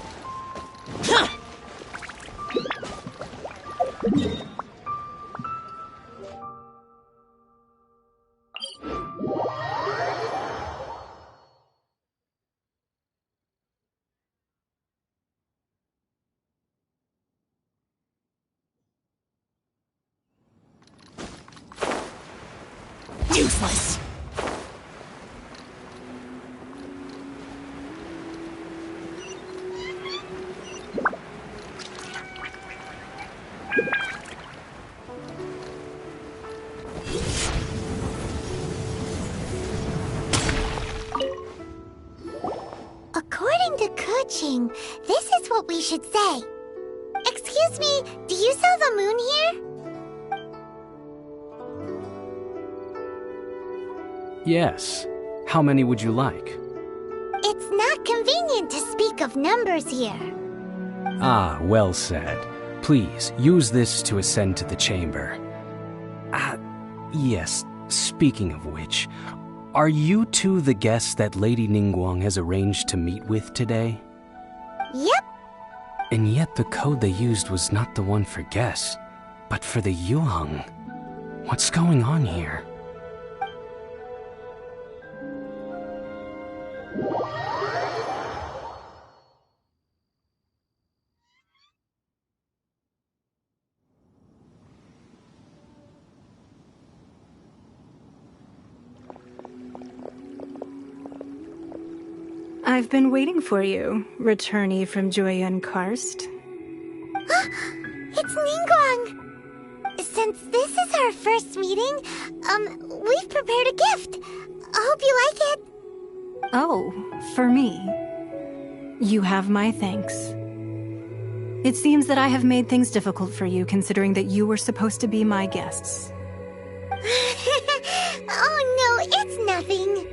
[SPEAKER 10] Useless!
[SPEAKER 1] According to Kuching, this is what we should say. Excuse me, do you sell the moon here?
[SPEAKER 14] Yes. How many would you like?
[SPEAKER 1] It's not convenient to speak of numbers here.
[SPEAKER 14] Ah, well said. Please, use this to ascend to the chamber. Yes, speaking of which, are you two the guests that Lady Ningguang has arranged to meet with today?
[SPEAKER 1] Yep.
[SPEAKER 14] And yet the code they used was not the one for guests, but for the Yuheng. What's going on here?
[SPEAKER 15] I've been waiting for you, returnee from Joyun Karst.
[SPEAKER 1] It's Ningguang! Since this is our first meeting, we've prepared a gift. Hope you like it.
[SPEAKER 15] Oh, for me. You have my thanks. It seems that I have made things difficult for you, considering that you were supposed to be my guests.
[SPEAKER 1] Oh no, it's nothing.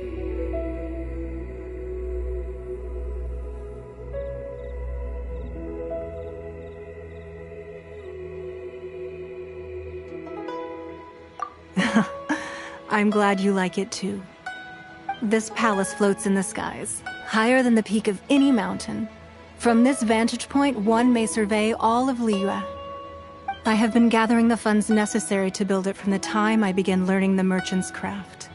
[SPEAKER 15] I'm glad you like it too. This palace floats in the skies, higher than the peak of any mountain. From this vantage point, one may survey all of Liyue. I have been gathering the funds necessary to build it from the time I began learning the merchant's craft.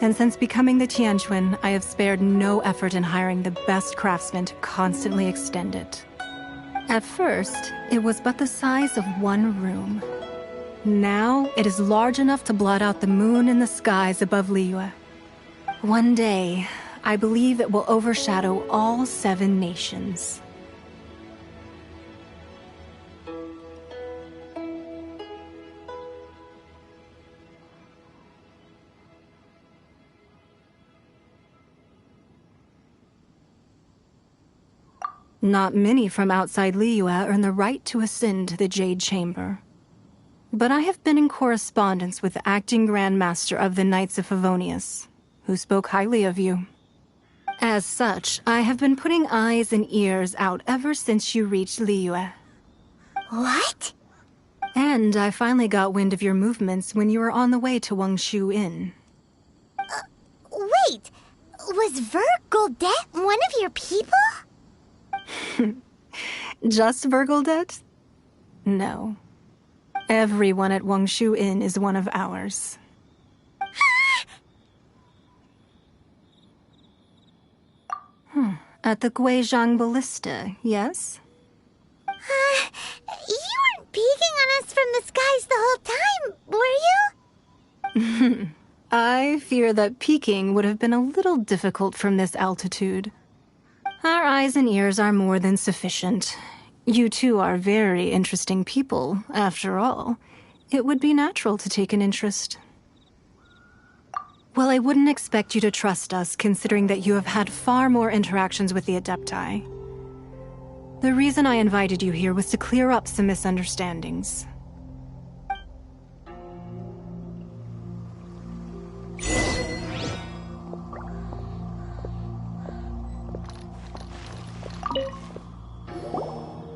[SPEAKER 15] And since becoming the Tianquan, I have spared no effort in hiring the best craftsmen to constantly extend it. At first, it was but the size of one room. Now, it is large enough to blot out the moon in the skies above Liyue. One day, I believe it will overshadow all 7 nations. Not many from outside Liyue earn the right to ascend to the Jade Chamber. But I have been in correspondence with the acting Grand Master of the Knights of Favonius, who spoke highly of you. As such, I have been putting eyes and ears out ever since you reached Liyue.
[SPEAKER 1] What?
[SPEAKER 15] And I finally got wind of your movements when you were on the way to Wangshu Inn.
[SPEAKER 1] Wait! Was Ver Goldet one of your people?
[SPEAKER 15] Just burgled it? No. Everyone at Wangshu Inn is one of ours. At the Guizhang Ballista, yes?
[SPEAKER 1] You weren't peeking on us from the skies the whole time, were you?
[SPEAKER 15] I fear that peeking would have been a little difficult from this altitude. Our eyes and ears are more than sufficient. You two are very interesting people, after all. It would be natural to take an interest. Well, I wouldn't expect you to trust us, considering that you have had far more interactions with the Adepti. The reason I invited you here was to clear up some misunderstandings.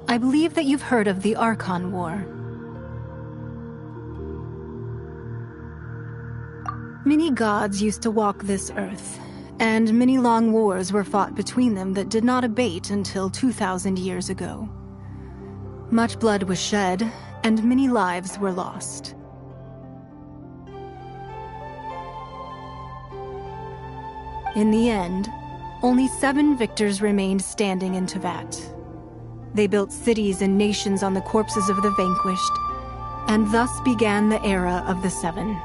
[SPEAKER 15] I believe that you've heard of the Archon War. Many gods used to walk this earth, and many long wars were fought between them that did not abate until 2,000 years ago. Much blood was shed, and many lives were lost. In the end, only 7 victors remained standing in Tevat. They built cities and nations on the corpses of the vanquished, and thus began the era of the 7.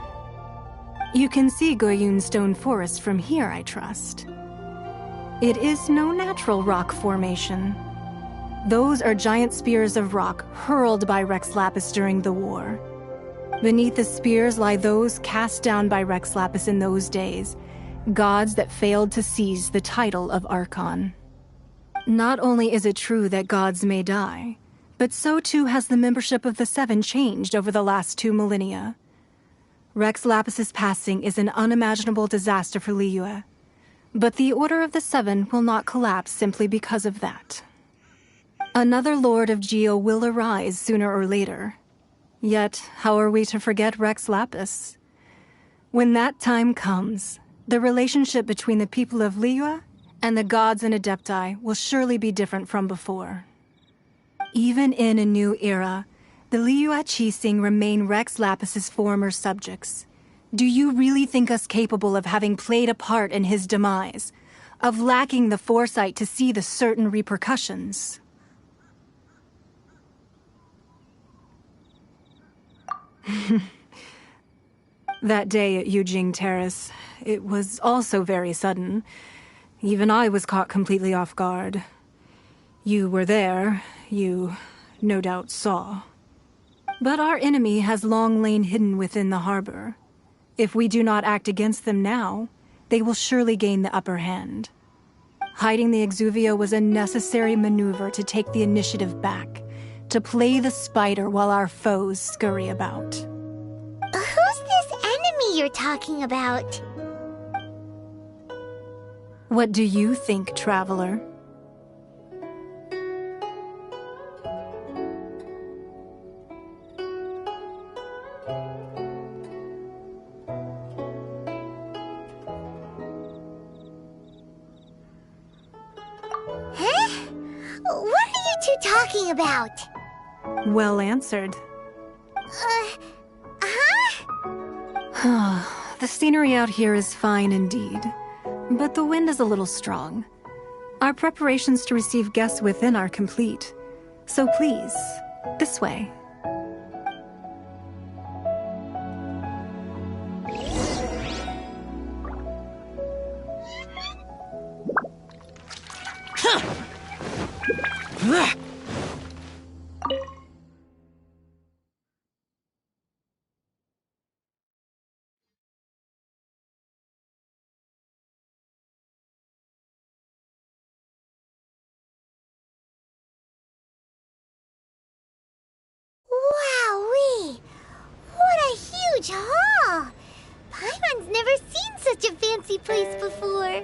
[SPEAKER 15] You can see Goyun Stone Forest from here, I trust. It is no natural rock formation. Those are giant spears of rock hurled by Rex Lapis during the war. Beneath the spears lie those cast down by Rex Lapis in those days, gods that failed to seize the title of Archon. Not only is it true that gods may die, but so too has the membership of the 7 changed over the last 2 millennia. Rex Lapis's passing is an unimaginable disaster for Liyue, but the Order of the 7 will not collapse simply because of that. Another Lord of Geo will arise sooner or later. Yet, how are we to forget Rex Lapis? When that time comes, the relationship between the people of Liyue and the gods and Adepti will surely be different from before. Even in a new era, the Liyue Qixing remain Rex Lapis's former subjects. Do you really think us capable of having played a part in his demise? Of lacking the foresight to see the certain repercussions? That day at Yujing Terrace, it was also very sudden. Even I was caught completely off guard. You were there, you no doubt saw. But our enemy has long lain hidden within the harbor. If we do not act against them now, they will surely gain the upper hand. Hiding the Exuvio was a necessary maneuver to take the initiative back, to play the spider while our foes scurry about.
[SPEAKER 1] Who's this enemy you're talking about?
[SPEAKER 15] What do you think, traveler?
[SPEAKER 1] What are you two talking about?
[SPEAKER 15] Well answered. The scenery out here is fine indeed, but the wind is a little strong. Our preparations to receive guests within are complete, so please, this way.
[SPEAKER 1] Wowee! What a huge hall! Paimon's never seen such a fancy place before.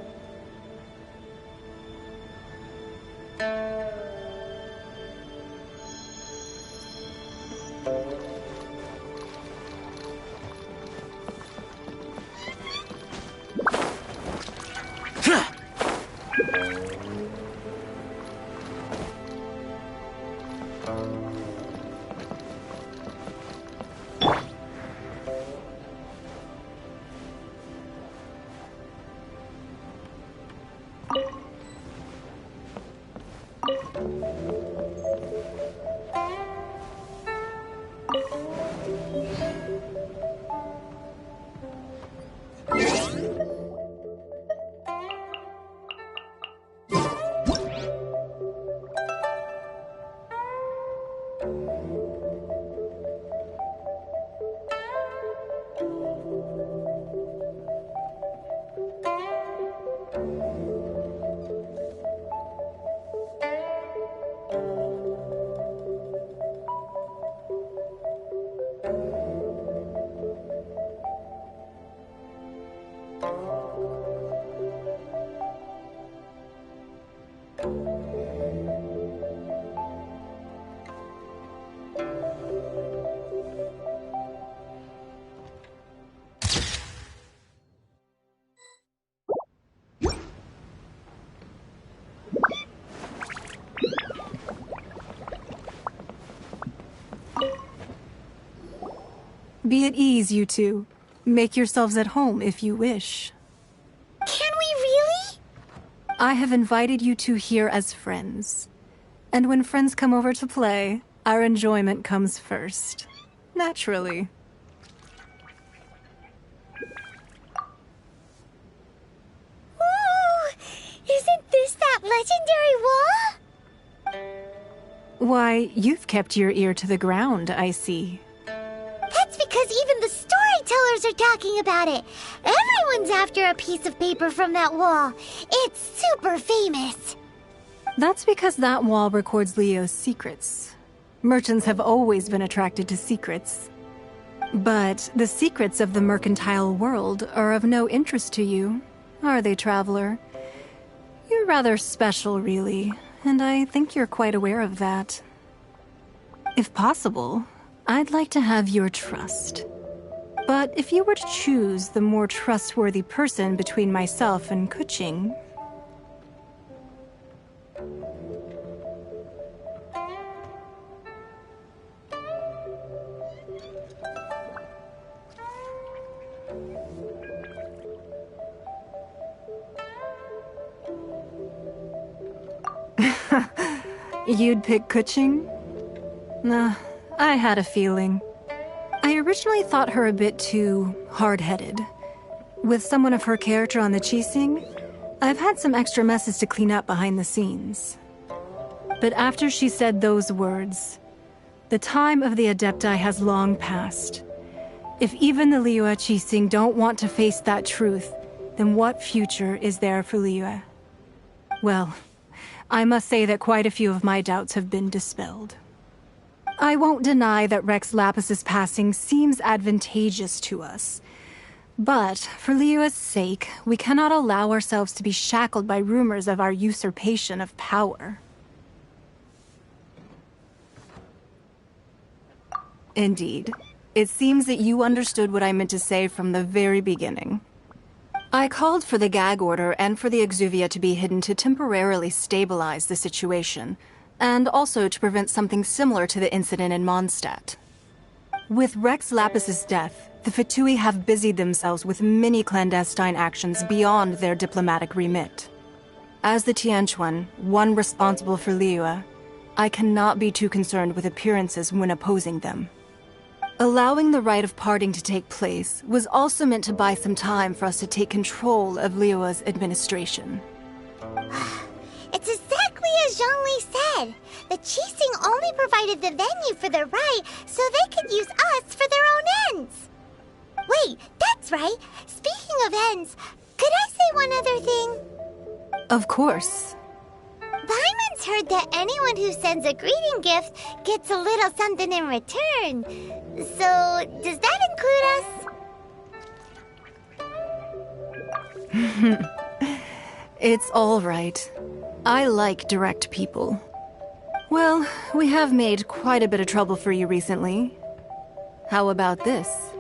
[SPEAKER 15] Be at ease, you two. Make yourselves at home if you wish.
[SPEAKER 1] Can we really?
[SPEAKER 15] I have invited you two here as friends. And when friends come over to play, our enjoyment comes first. Naturally.
[SPEAKER 1] Ooh! Isn't this that legendary wall?
[SPEAKER 15] Why, you've kept your ear to the ground, I see.
[SPEAKER 1] That's because even the storytellers are talking about it. Everyone's after a piece of paper from that wall. It's super famous.
[SPEAKER 15] That's because that wall records Leo's secrets. Merchants have always been attracted to secrets. But the secrets of the mercantile world are of no interest to you, are they, traveler? You're rather special, really, and I think you're quite aware of that. If possible, I'd like to have your trust. But if you were to choose the more trustworthy person between myself and Kuching... You'd pick Kuching? Nah, I had a feeling. I originally thought her a bit too hard-headed. With someone of her character on the Qixing, I've had some extra messes to clean up behind the scenes. But after she said those words, the time of the Adepti has long passed. If even the Liyue Qixing don't want to face that truth, then what future is there for Liyue? Well, I must say that quite a few of my doubts have been dispelled. I won't deny that Rex Lapis's passing seems advantageous to us. But, for Liyue's sake, we cannot allow ourselves to be shackled by rumors of our usurpation of power. Indeed. It seems that you understood what I meant to say from the very beginning. I called for the gag order and for the Exuvia to be hidden to temporarily stabilize the situation, and also to prevent something similar to the incident in Mondstadt. With Rex Lapis's death, the Fatui have busied themselves with many clandestine actions beyond their diplomatic remit. As the Tianquan, one responsible for Liyue, I cannot be too concerned with appearances when opposing them. Allowing the rite of parting to take place was also meant to buy some time for us to take control of Liyue's administration.
[SPEAKER 1] It's exactly as Zhongli said. The Qixing only provided the venue for their rite so they could use us for their own ends. Wait, that's right. Speaking of ends, could I say one other thing?
[SPEAKER 15] Of course.
[SPEAKER 1] Paimon's heard that anyone who sends a greeting gift gets a little something in return. So, does that include us?
[SPEAKER 15] It's all right. I like direct people. Well, we have made quite a bit of trouble for you recently. How about this?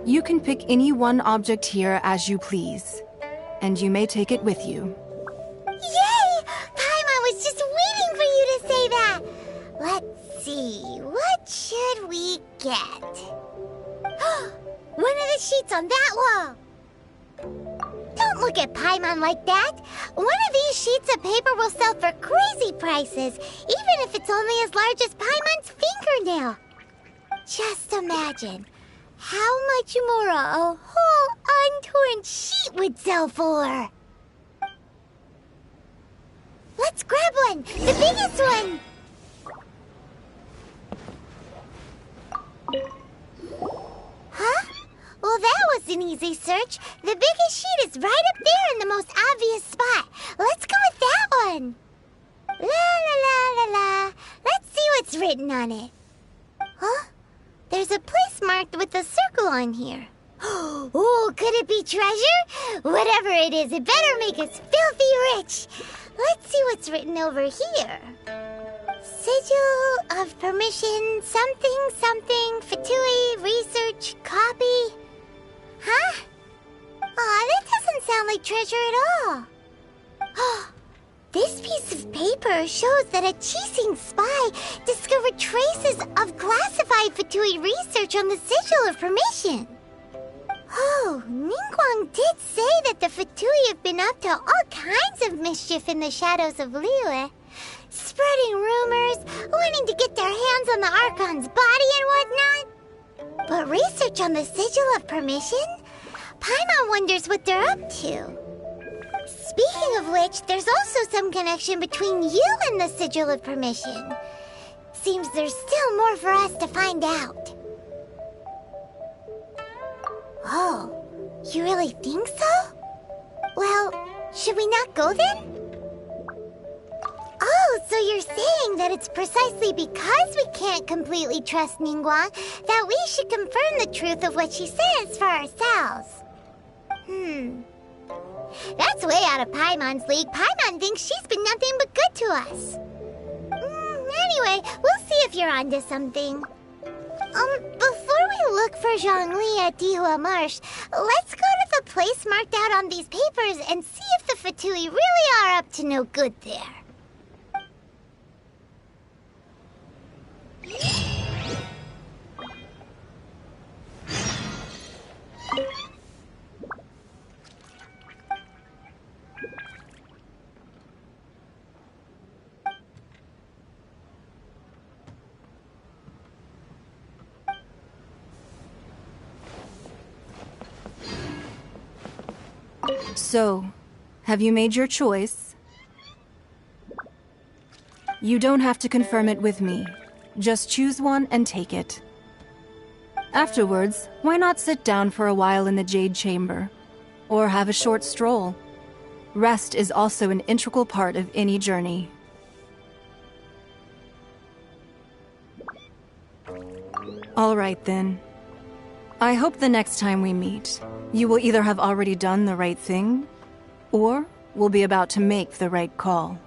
[SPEAKER 15] You can pick any one object here as you please, and you may take it with you.
[SPEAKER 1] Yay! Paimon was just waiting for you to say that! Let's see, what should we get? One of the sheets on that wall! Don't look at Paimon like that! One of these sheets of paper will sell for crazy prices, even if it's only as large as Paimon's fingernail. Just imagine how much more a whole untorn sheet would sell for. Let's grab one! The biggest one! Huh? Well, that was an easy search. The biggest sheet is right up there in the most obvious spot. Let's go with that one. La la la la la. Let's see what's written on it. Huh? There's a place marked with a circle on here. Oh, could it be treasure? Whatever it is, it better make us filthy rich. Let's see what's written over here. Sigil of permission, something, something, Fatui, research, copy. Huh? Aw, that doesn't sound like treasure at all. This piece of paper shows that a Qixing spy discovered traces of classified Fatui research on the Sigil of Permission. Oh, Ningguang did say that the Fatui have been up to all kinds of mischief in the shadows of Liyue. Spreading rumors, wanting to get their hands on the Archon's body and whatnot. But research on the Sigil of Permission? Paimon wonders what they're up to. Speaking of which, there's also some connection between you and the Sigil of Permission. Seems there's still more for us to find out. Oh, you really think so? Well, should we not go then? Oh, so you're saying that it's precisely because we can't completely trust Ningguang that we should confirm the truth of what she says for ourselves. That's way out of Paimon's league. Paimon thinks she's been nothing but good to us. Anyway, we'll see if you're onto something. Before we look for Zhongli at Dihua Marsh, let's go to the place marked out on these papers and see if the Fatui really are up to no good there.
[SPEAKER 15] So, have you made your choice? You don't have to confirm it with me. Just choose one and take it. Afterwards, why not sit down for a while in the Jade Chamber? Or have a short stroll? Rest is also an integral part of any journey. All right then. I hope the next time we meet, you will either have already done the right thing, or will be about to make the right call.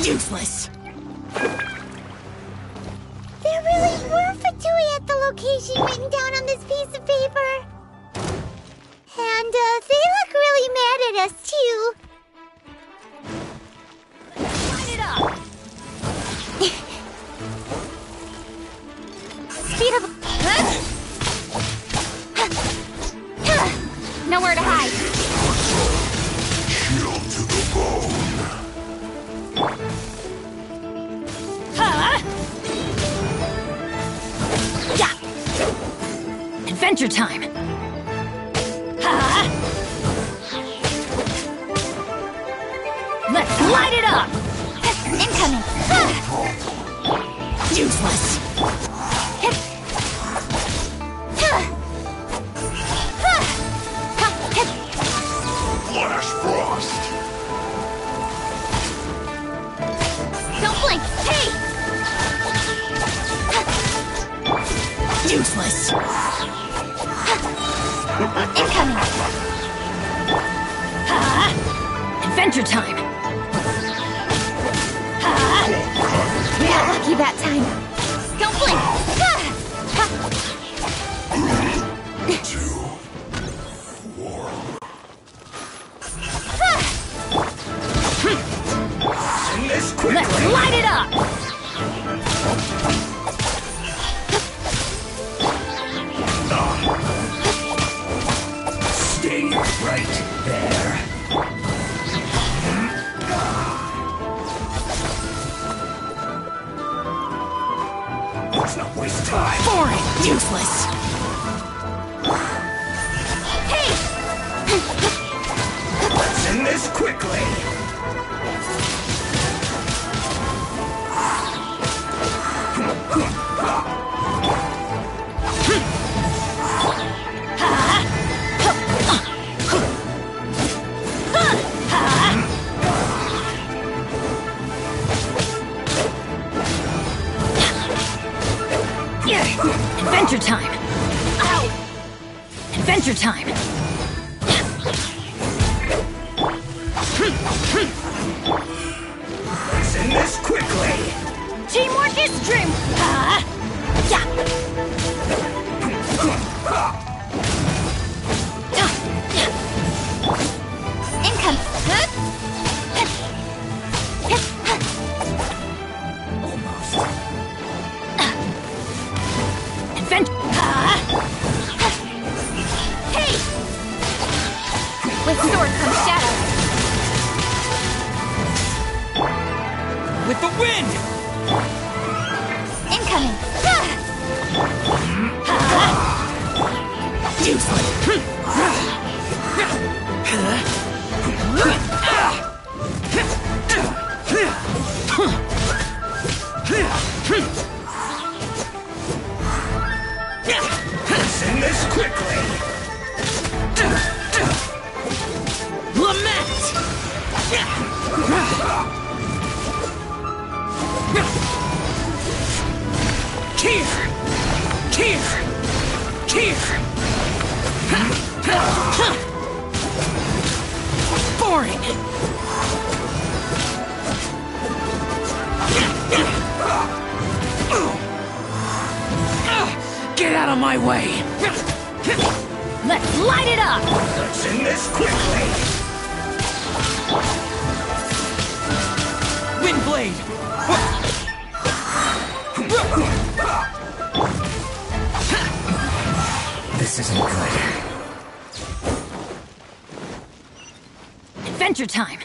[SPEAKER 16] Useless!
[SPEAKER 1] There really were Fatui at the location written down on this piece of paper. And, they look really mad at us, too.
[SPEAKER 16] Light it up!
[SPEAKER 11] Speed up! Nowhere to hide.
[SPEAKER 17] Chill to the bone.
[SPEAKER 16] Huh? Yeah! Adventure time! Huh? Let's light it up!
[SPEAKER 11] Incoming!
[SPEAKER 16] Useless!
[SPEAKER 17] Flash frost.
[SPEAKER 11] Don't blink! Hey!
[SPEAKER 16] Useless!
[SPEAKER 11] Incoming!
[SPEAKER 16] Huh? Adventure time! Huh?
[SPEAKER 11] We got lucky that time. Don't blink!
[SPEAKER 16] Let's light it up!
[SPEAKER 17] Stay right there. Let's not waste time.
[SPEAKER 16] Boring! Useless!
[SPEAKER 11] Hey!
[SPEAKER 17] Let's end this quickly.
[SPEAKER 16] Adventure time! Ow! Adventure time!
[SPEAKER 17] Let's end this quickly.
[SPEAKER 16] Teamwork is dream! Yeah!
[SPEAKER 11] Income!
[SPEAKER 16] Almost. Adventure!
[SPEAKER 11] Hey! With sword comes shadow.
[SPEAKER 3] With the wind!
[SPEAKER 11] Incoming!
[SPEAKER 16] Useless!
[SPEAKER 17] Let's end this quickly.
[SPEAKER 16] Lament! Kier! Boring! Get out of my way! Let's light it up!
[SPEAKER 17] Let's end this quickly.
[SPEAKER 3] Windblade!
[SPEAKER 17] This isn't good.
[SPEAKER 16] Adventure time!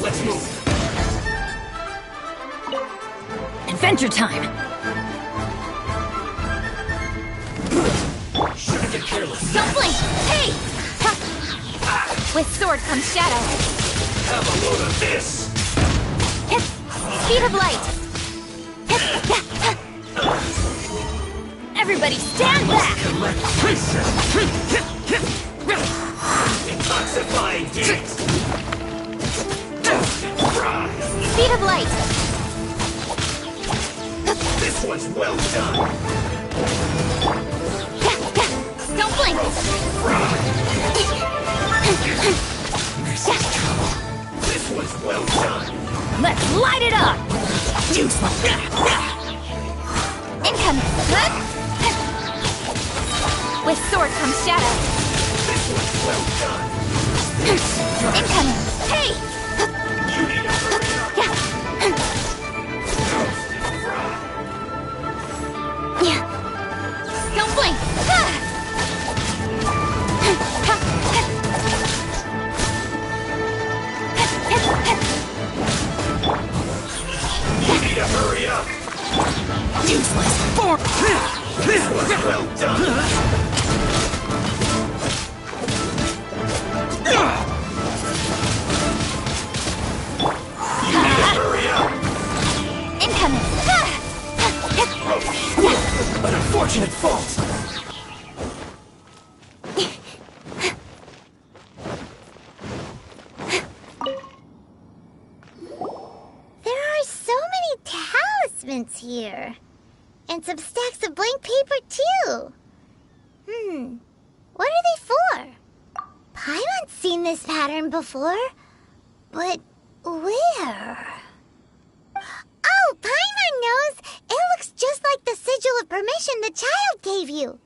[SPEAKER 17] Let's move.
[SPEAKER 16] Adventure time!
[SPEAKER 17] Shouldn't get careless.
[SPEAKER 11] Don't blink! Hey! With sword comes shadow.
[SPEAKER 17] Have a load of this.
[SPEAKER 11] Speed of light. Everybody stand back!
[SPEAKER 17] Detoxifying heat.
[SPEAKER 11] Speed of light.
[SPEAKER 17] This one's well done.
[SPEAKER 11] Don't blink!
[SPEAKER 17] This one's well done.
[SPEAKER 16] Let's light it up! Useless!
[SPEAKER 11] Incoming! With sword comes shadow.
[SPEAKER 17] This one's well done.
[SPEAKER 11] Incoming! Hey!
[SPEAKER 17] You need to hurry up.
[SPEAKER 11] Don't blink!
[SPEAKER 17] You need to hurry up.
[SPEAKER 16] Useless!
[SPEAKER 17] This one's well done. You need to hurry up.
[SPEAKER 11] Incoming!
[SPEAKER 17] An unfortunate fault.
[SPEAKER 1] There are so many talismans here. And some stacks of blank paper, too. What are they for? Paimon's seen this pattern before. But where? Oh, Paimon knows! It looks just like the sigil of permission the child gave you.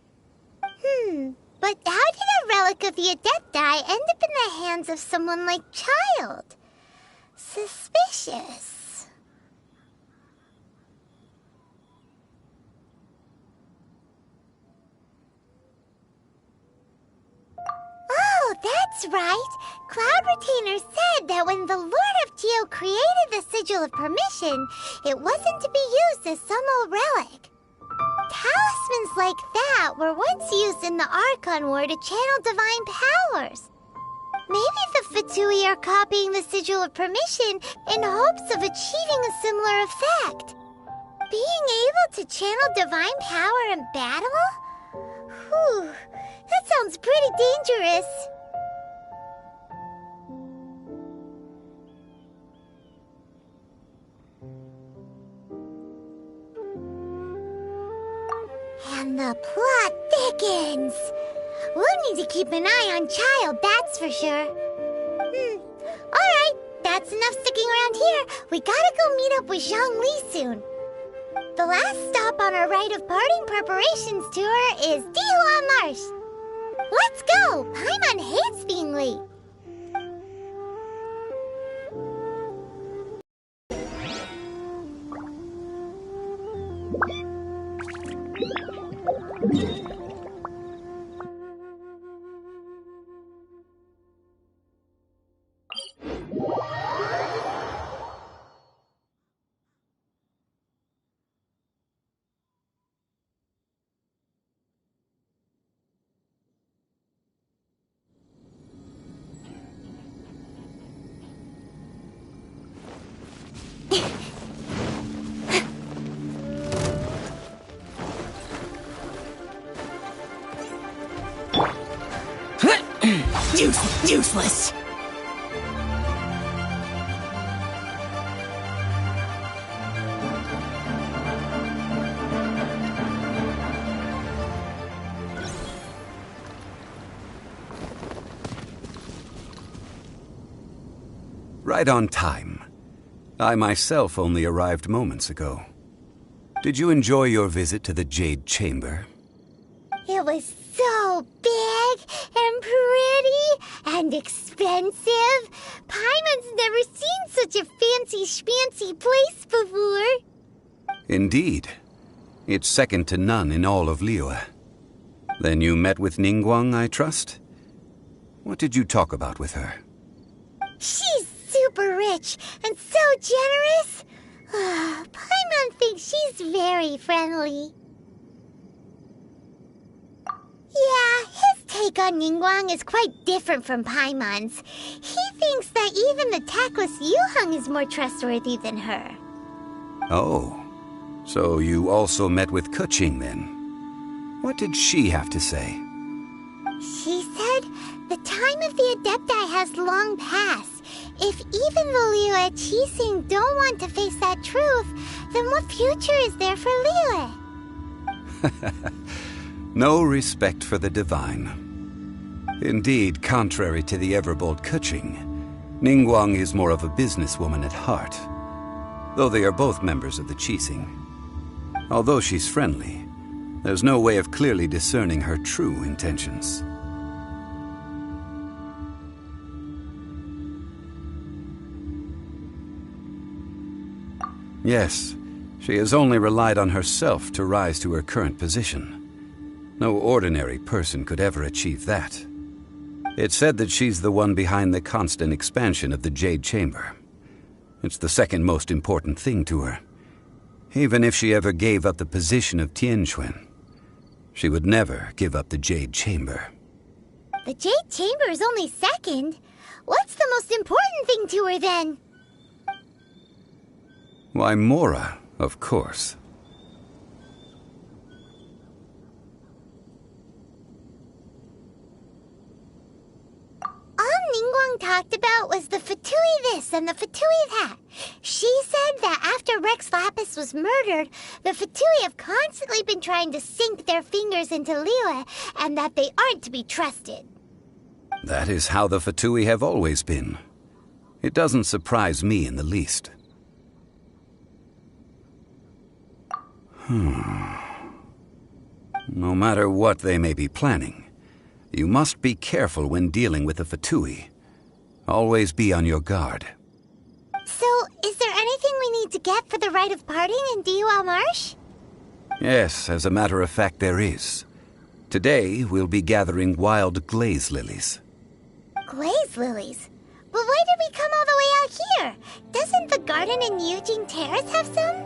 [SPEAKER 1] But how did a relic of the Adepti end up in the hands of someone like Child? Suspicious. Oh, that's right. Cloud Retainer said that when the Lord of Geo created the Sigil of Permission, it wasn't to be used as some old relic. Talismans like that were once used in the Archon War to channel divine powers. Maybe the Fatui are copying the Sigil of Permission in hopes of achieving a similar effect. Being able to channel divine power in battle? Whew, that sounds pretty dangerous. And the plot thickens. We'll need to keep an eye on Child, that's for sure. Alright, that's enough sticking around here. We gotta go meet up with Zhongli soon. The last stop on our rite of parting preparations tour is Dihua Marsh. Let's go! Paimon hates being late.
[SPEAKER 16] Useless!
[SPEAKER 2] Right on time. I myself only arrived moments ago. Did you enjoy your visit to the Jade Chamber?
[SPEAKER 1] It was so big and pretty and expensive. Paimon's never seen such a fancy schmancy place before.
[SPEAKER 2] Indeed. It's second to none in all of Liyue. Then you met with Ningguang, I trust? What did you talk about with her?
[SPEAKER 1] She's super rich and so generous. Paimon thinks she's very friendly. Yeah, his take on Ningguang is quite different from Paimon's. He thinks that even the tactless Yuheng is more trustworthy than her.
[SPEAKER 2] Oh, so you also met with Keqing then? What did she have to say?
[SPEAKER 1] She said the time of the Adepti has long passed. If even the Liyue Qixing don't want to face that truth, then what future is there for Liyue?
[SPEAKER 2] No respect for the divine. Indeed, contrary to the ever-bold Keqing, Ningguang is more of a businesswoman at heart, though they are both members of the Qixing. Although she's friendly, there's no way of clearly discerning her true intentions. Yes, she has only relied on herself to rise to her current position. No ordinary person could ever achieve that. It's said that she's the one behind the constant expansion of the Jade Chamber. It's the second most important thing to her. Even if she ever gave up the position of Tianquan, she would never give up the Jade Chamber.
[SPEAKER 1] The Jade Chamber is only second. What's the most important thing to her then?
[SPEAKER 2] Why, Mora, of course.
[SPEAKER 1] All Ningguang talked about was the Fatui this and the Fatui that. She said that after Rex Lapis was murdered, the Fatui have constantly been trying to sink their fingers into Liyue, and that they aren't to be trusted.
[SPEAKER 2] That is how the Fatui have always been. It doesn't surprise me in the least. No matter what they may be planning, you must be careful when dealing with the Fatui. Always be on your guard.
[SPEAKER 1] So, is there anything we need to get for the rite of parting in Dihua Marsh?
[SPEAKER 2] Yes, as a matter of fact, there is. Today, we'll be gathering wild glaze lilies.
[SPEAKER 1] Glaze lilies? But why did we come all the way out here? Doesn't the garden in Yujing Terrace have some?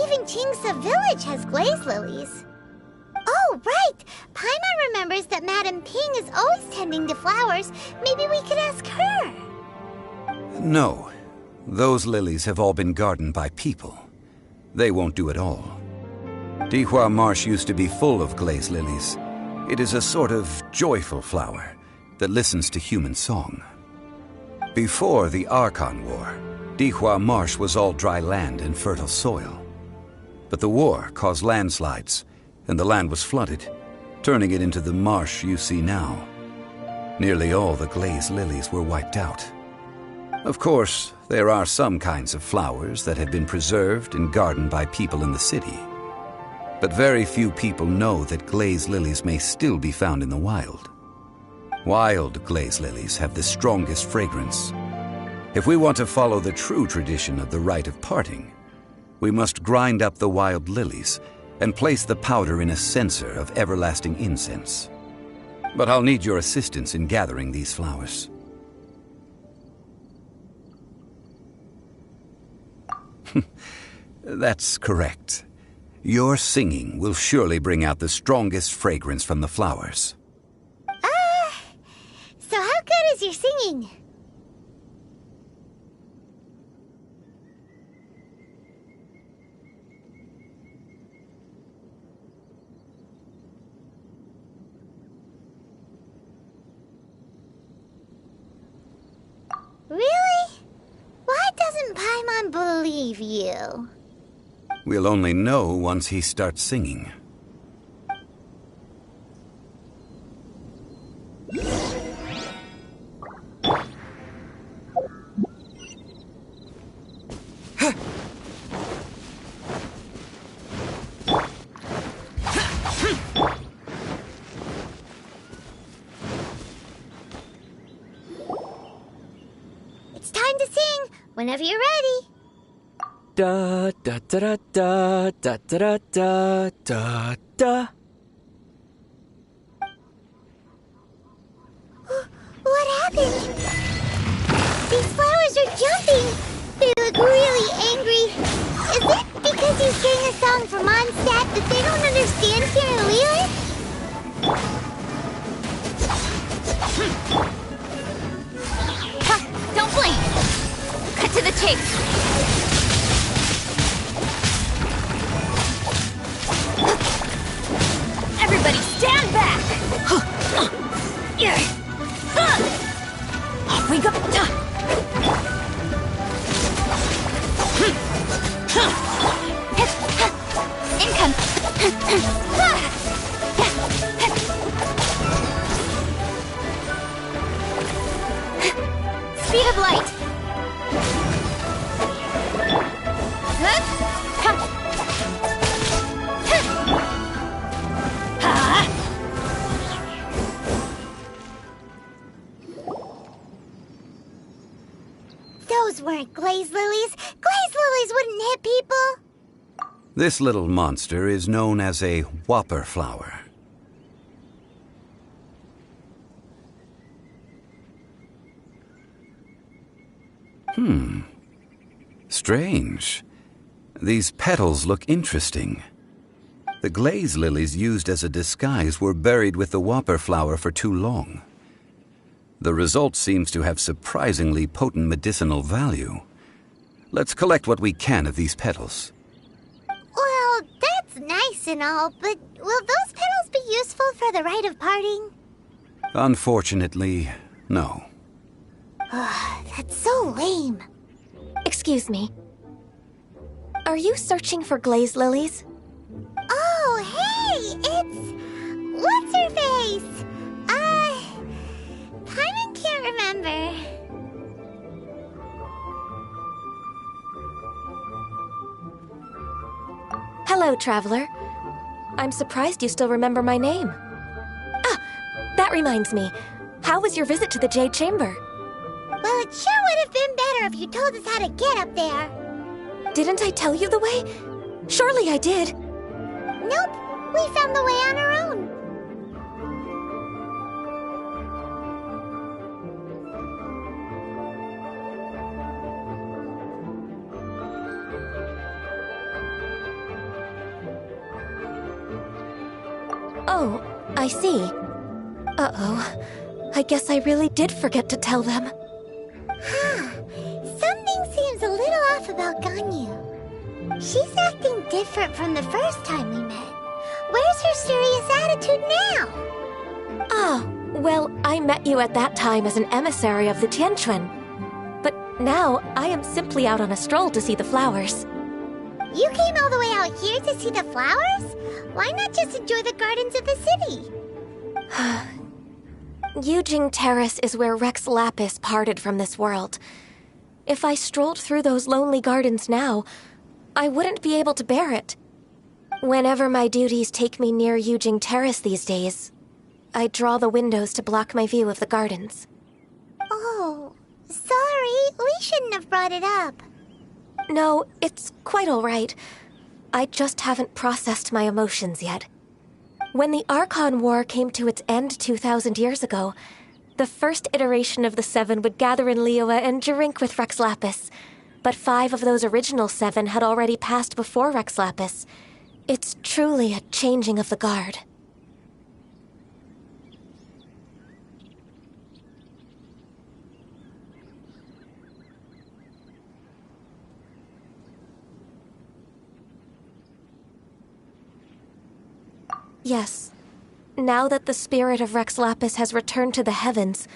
[SPEAKER 1] Even Qingsa Village has glaze lilies. Oh, right! Paimon remembers that Madame Ping is always tending to flowers. Maybe we could ask her.
[SPEAKER 2] No. Those lilies have all been gardened by people. They won't do it all. Dihua Marsh used to be full of glaze lilies. It is a sort of joyful flower that listens to human song. Before the Archon War, Dihua Marsh was all dry land and fertile soil. But the war caused landslides, and the land was flooded, turning it into the marsh you see now. Nearly all the glaze lilies were wiped out. Of course, there are some kinds of flowers that have been preserved and gardened by people in the city. But very few people know that glaze lilies may still be found in the wild. Wild glaze lilies have the strongest fragrance. If we want to follow the true tradition of the rite of parting, we must grind up the wild lilies and place the powder in a censer of everlasting incense. But I'll need your assistance in gathering these flowers. That's correct. Your singing will surely bring out the strongest fragrance from the flowers.
[SPEAKER 1] So how good is your singing? Really? Why doesn't Paimon believe you?
[SPEAKER 2] We'll only know once he starts singing.
[SPEAKER 1] It's time to sing, whenever you're ready.
[SPEAKER 10] Da da da da da da da da da.
[SPEAKER 1] What happened? These flowers are jumping. They look really angry. wrong for Mondstadt that they don't understand here in Liyue?
[SPEAKER 11] Ha! Don't blink! Cut to the chase! Everybody stand back! Off we go! Income! Speed of light!
[SPEAKER 1] Those weren't glaze lilies. Glaze lilies wouldn't hit people.
[SPEAKER 2] This little monster is known as a whopper flower. Strange. These petals look interesting. The glaze lilies used as a disguise were buried with the whopper flower for too long. The result seems to have surprisingly potent medicinal value. Let's collect what we can of these petals.
[SPEAKER 1] Well, that's nice and all, but will those petals be useful for the rite of parting?
[SPEAKER 2] Unfortunately, no.
[SPEAKER 1] That's so lame.
[SPEAKER 5] Excuse me. Are you searching for glaze lilies?
[SPEAKER 1] Oh, hey! It's... What's-her-face? Paimon can't remember.
[SPEAKER 5] Hello, traveler. I'm surprised you still remember my name. Ah, that reminds me. How was your visit to the Jade Chamber?
[SPEAKER 1] Well, it sure would have been better if you told us how to get up there.
[SPEAKER 5] Didn't I tell you the way? Surely I did.
[SPEAKER 1] Nope, we found the way on our own.
[SPEAKER 5] Oh, I see. Uh-oh. I guess I really did forget to tell them.
[SPEAKER 1] Something seems a little off about Ganyu. She's acting different from the first time we met. Where's her serious attitude now?
[SPEAKER 5] Ah, well, I met you at that time as an emissary of the Tianquan. But now, I am simply out on a stroll to see the flowers.
[SPEAKER 1] You came all the way out here to see the flowers? Why not just enjoy the gardens of the city?
[SPEAKER 5] Yujing Terrace is where Rex Lapis parted from this world. If I strolled through those lonely gardens now, I wouldn't be able to bear it. Whenever my duties take me near Yujing Terrace these days, I draw the windows to block my view of the gardens.
[SPEAKER 1] Oh, sorry. We shouldn't have brought it up.
[SPEAKER 5] No, it's quite all right. I just haven't processed my emotions yet. When the Archon War came to its end 2,000 years ago, the first iteration of the Seven would gather in Liyue and drink with Rex Lapis. But 5 of those original 7 had already passed before Rex Lapis. It's truly a changing of the guard. Yes. Now that the spirit of Rex Lapis has returned to the heavens,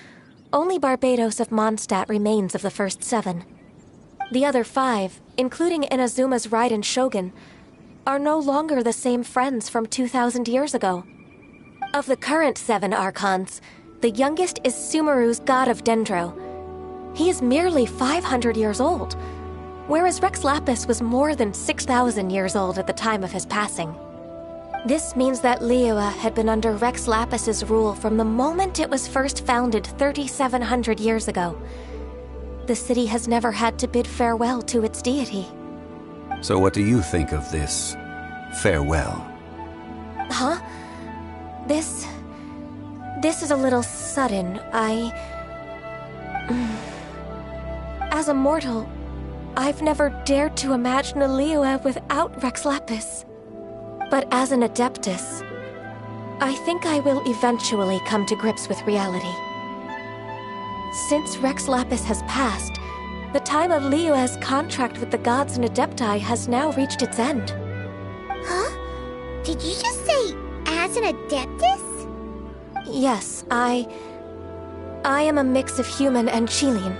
[SPEAKER 5] only Barbados of Mondstadt remains of the first 7. The other 5, including Inazuma's Raiden Shogun, are no longer the same friends from 2,000 years ago. Of the current 7 Archons, the youngest is Sumeru's god of Dendro. He is merely 500 years old, whereas Rex Lapis was more than 6,000 years old at the time of his passing. This means that Liyue had been under Rex Lapis's rule from the moment it was first founded 3,700 years ago. The city has never had to bid farewell to its deity.
[SPEAKER 2] So what do you think of this farewell?
[SPEAKER 5] Huh? This is a little sudden. As a mortal, I've never dared to imagine a Liyue without Rex Lapis. But as an Adeptus, I think I will eventually come to grips with reality. Since Rex Lapis has passed, the time of Liyue's contract with the gods and Adepti has now reached its end.
[SPEAKER 1] Huh? Did you just say, as an Adeptus?
[SPEAKER 5] Yes, I am a mix of human and Chilean.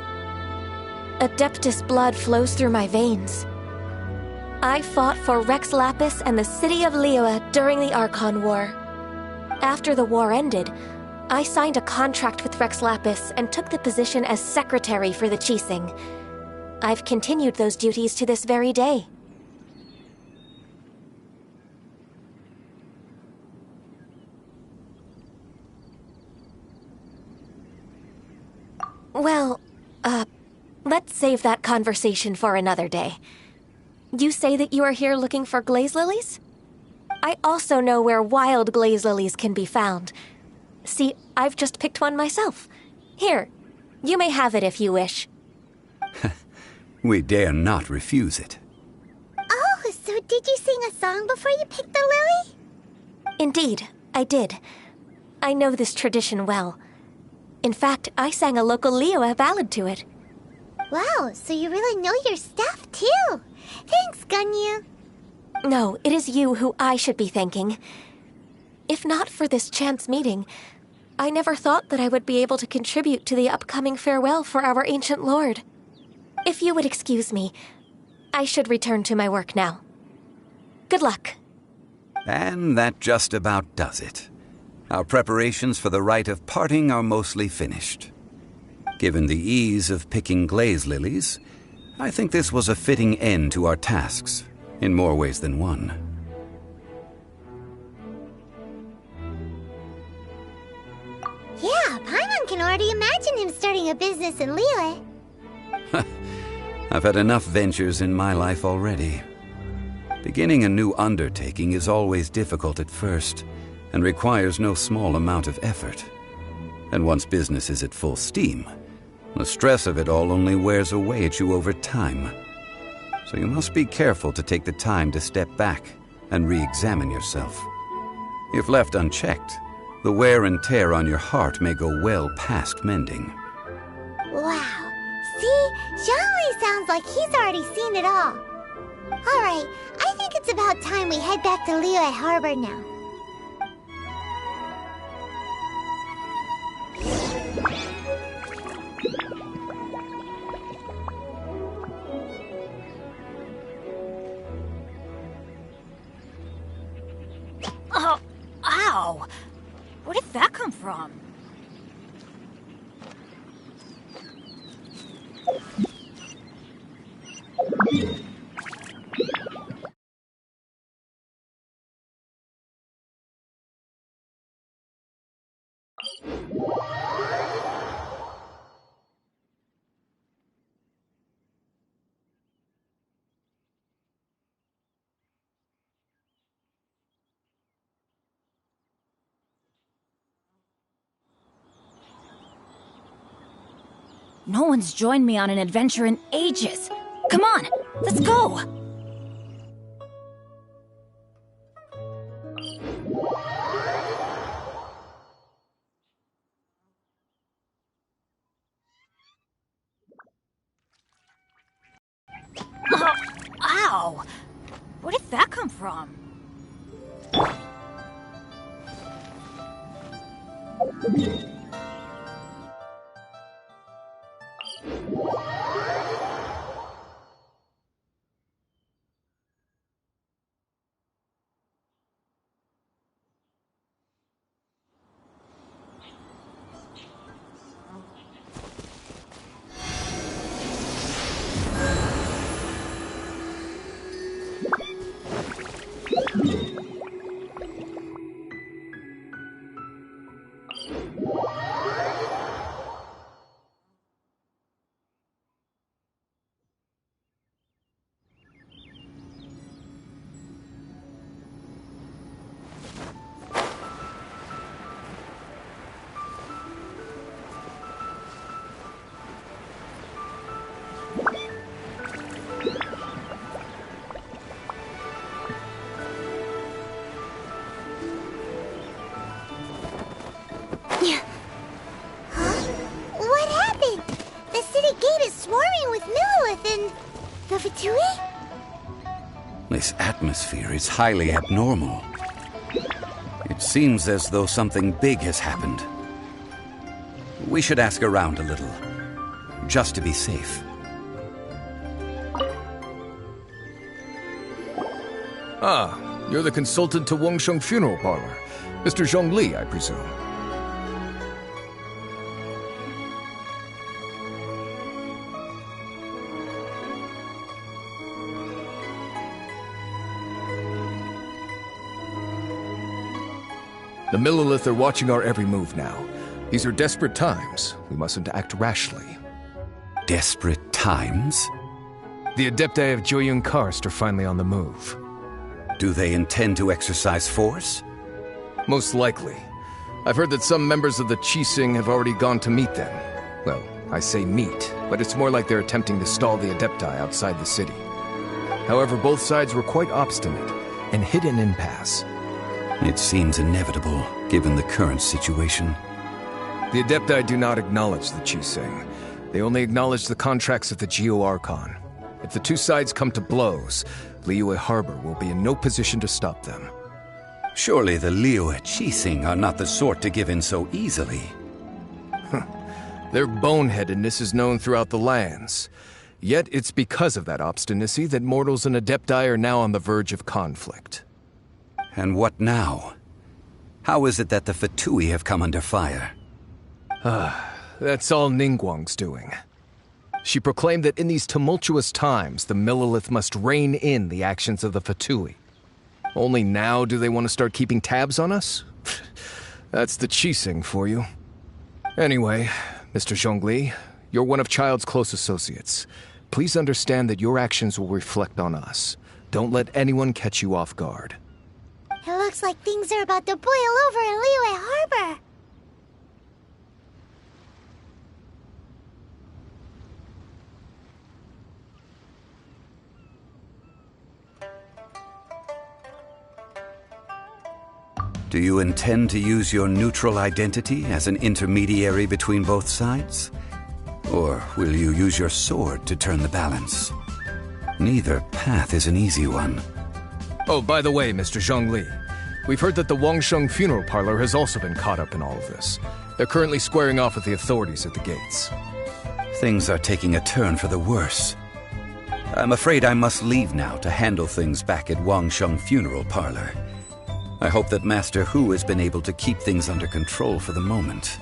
[SPEAKER 5] Adeptus blood flows through my veins. I fought for Rex Lapis and the city of Liyue during the Archon War. After the war ended, I signed a contract with Rex Lapis and took the position as secretary for the Qixing. I've continued those duties to this very day. Well, let's save that conversation for another day. You say that you are here looking for glaze lilies? I also know where wild glaze lilies can be found. See, I've just picked one myself. Here, you may have it if you wish.
[SPEAKER 2] We dare not refuse it.
[SPEAKER 1] Oh, so did you sing a song before you picked the lily?
[SPEAKER 5] Indeed, I did. I know this tradition well. In fact, I sang a local Liyue ballad to it.
[SPEAKER 1] Wow, so you really know your stuff, too. Thanks, Gunyu.
[SPEAKER 5] No, it is you who I should be thanking. If not for this chance meeting, I never thought that I would be able to contribute to the upcoming farewell for our ancient lord. If you would excuse me, I should return to my work now. Good luck.
[SPEAKER 2] And that just about does it. Our preparations for the rite of parting are mostly finished. Given the ease of picking glaze lilies, I think this was a fitting end to our tasks, in more ways than one.
[SPEAKER 1] Yeah, Paimon can already imagine him starting a business in Liyue.
[SPEAKER 2] I've had enough ventures in my life already. Beginning a new undertaking is always difficult at first, and requires no small amount of effort. And once business is at full steam, the stress of it all only wears away at you over time. So you must be careful to take the time to step back and re-examine yourself. If left unchecked, the wear and tear on your heart may go well past mending.
[SPEAKER 1] Wow. See? Zhongli sounds like he's already seen it all. Alright, I think it's about time we head back to Liyue Harbor now.
[SPEAKER 16] Oh, ow! Where did that come from? No one's joined me on an adventure in ages. Come on, let's go! Oh, ow! Where did that come from?
[SPEAKER 1] Lilith and the Fatui?
[SPEAKER 2] This atmosphere is highly abnormal. It seems as though something big has happened. We should ask around a little, just to be safe.
[SPEAKER 18] Ah, you're the consultant to Wangsheng Funeral Parlor. Mr. Zhongli, I presume. The Millilith are watching our every move now. These are desperate times. We mustn't act rashly.
[SPEAKER 2] Desperate times?
[SPEAKER 18] The Adepti of Joyun Karst are finally on the move.
[SPEAKER 2] Do they intend to exercise force?
[SPEAKER 18] Most likely. I've heard that some members of the Qixing have already gone to meet them. Well, I say meet, but it's more like they're attempting to stall the Adepti outside the city. However, both sides were quite obstinate and hit an impasse.
[SPEAKER 2] It seems inevitable, given the current situation.
[SPEAKER 18] The Adepti do not acknowledge the Qixing. They only acknowledge the contracts of the Geo-Archon. If the two sides come to blows, Liyue Harbor will be in no position to stop them.
[SPEAKER 2] Surely the Liyue Qixing are not the sort to give in so easily.
[SPEAKER 18] Their boneheadedness is known throughout the lands. Yet it's because of that obstinacy that mortals and Adepti are now on the verge of conflict.
[SPEAKER 2] And what now? How is it that the Fatui have come under fire?
[SPEAKER 18] That's all Ningguang's doing. She proclaimed that in these tumultuous times, the Millilith must rein in the actions of the Fatui. Only now do they want to start keeping tabs on us? That's the Qixing for you. Anyway, Mr. Zhongli, you're one of Child's close associates. Please understand that your actions will reflect on us. Don't let anyone catch you off guard.
[SPEAKER 1] It looks like things are about to boil over in Liyue Harbor.
[SPEAKER 2] Do you intend to use your neutral identity as an intermediary between both sides? Or will you use your sword to turn the balance? Neither path is an easy one.
[SPEAKER 18] Oh, by the way, Mr. Zhongli, we've heard that the Wangsheng Funeral Parlor has also been caught up in all of this. They're currently squaring off with the authorities at the gates.
[SPEAKER 2] Things are taking a turn for the worse. I'm afraid I must leave now to handle things back at Wangsheng Funeral Parlor. I hope that Master Hu has been able to keep things under control for the moment.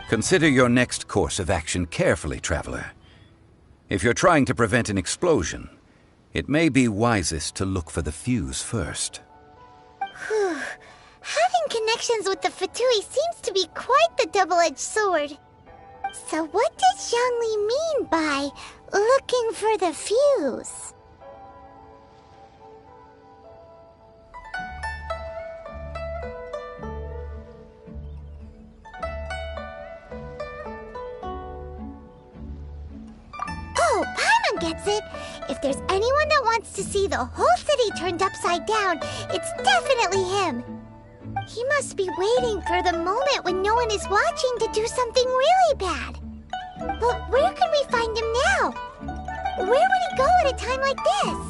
[SPEAKER 2] Consider your next course of action carefully, Traveler. If you're trying to prevent an explosion, it may be wisest to look for the fuse first.
[SPEAKER 1] Whew. Having connections with the Fatui seems to be quite the double-edged sword. So what does Zhongli mean by looking for the fuse? Oh, Paimon gets it! If there's anyone that wants to see the whole city turned upside down, it's definitely him! He must be waiting for the moment when no one is watching to do something really bad. But where could we find him now? Where would he go at a time like this?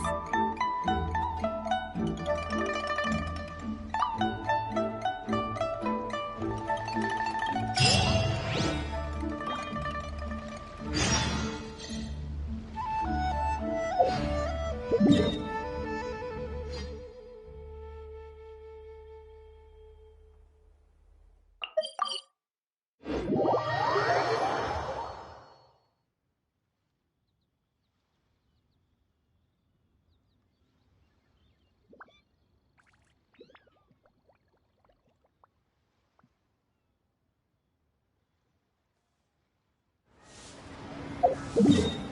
[SPEAKER 19] You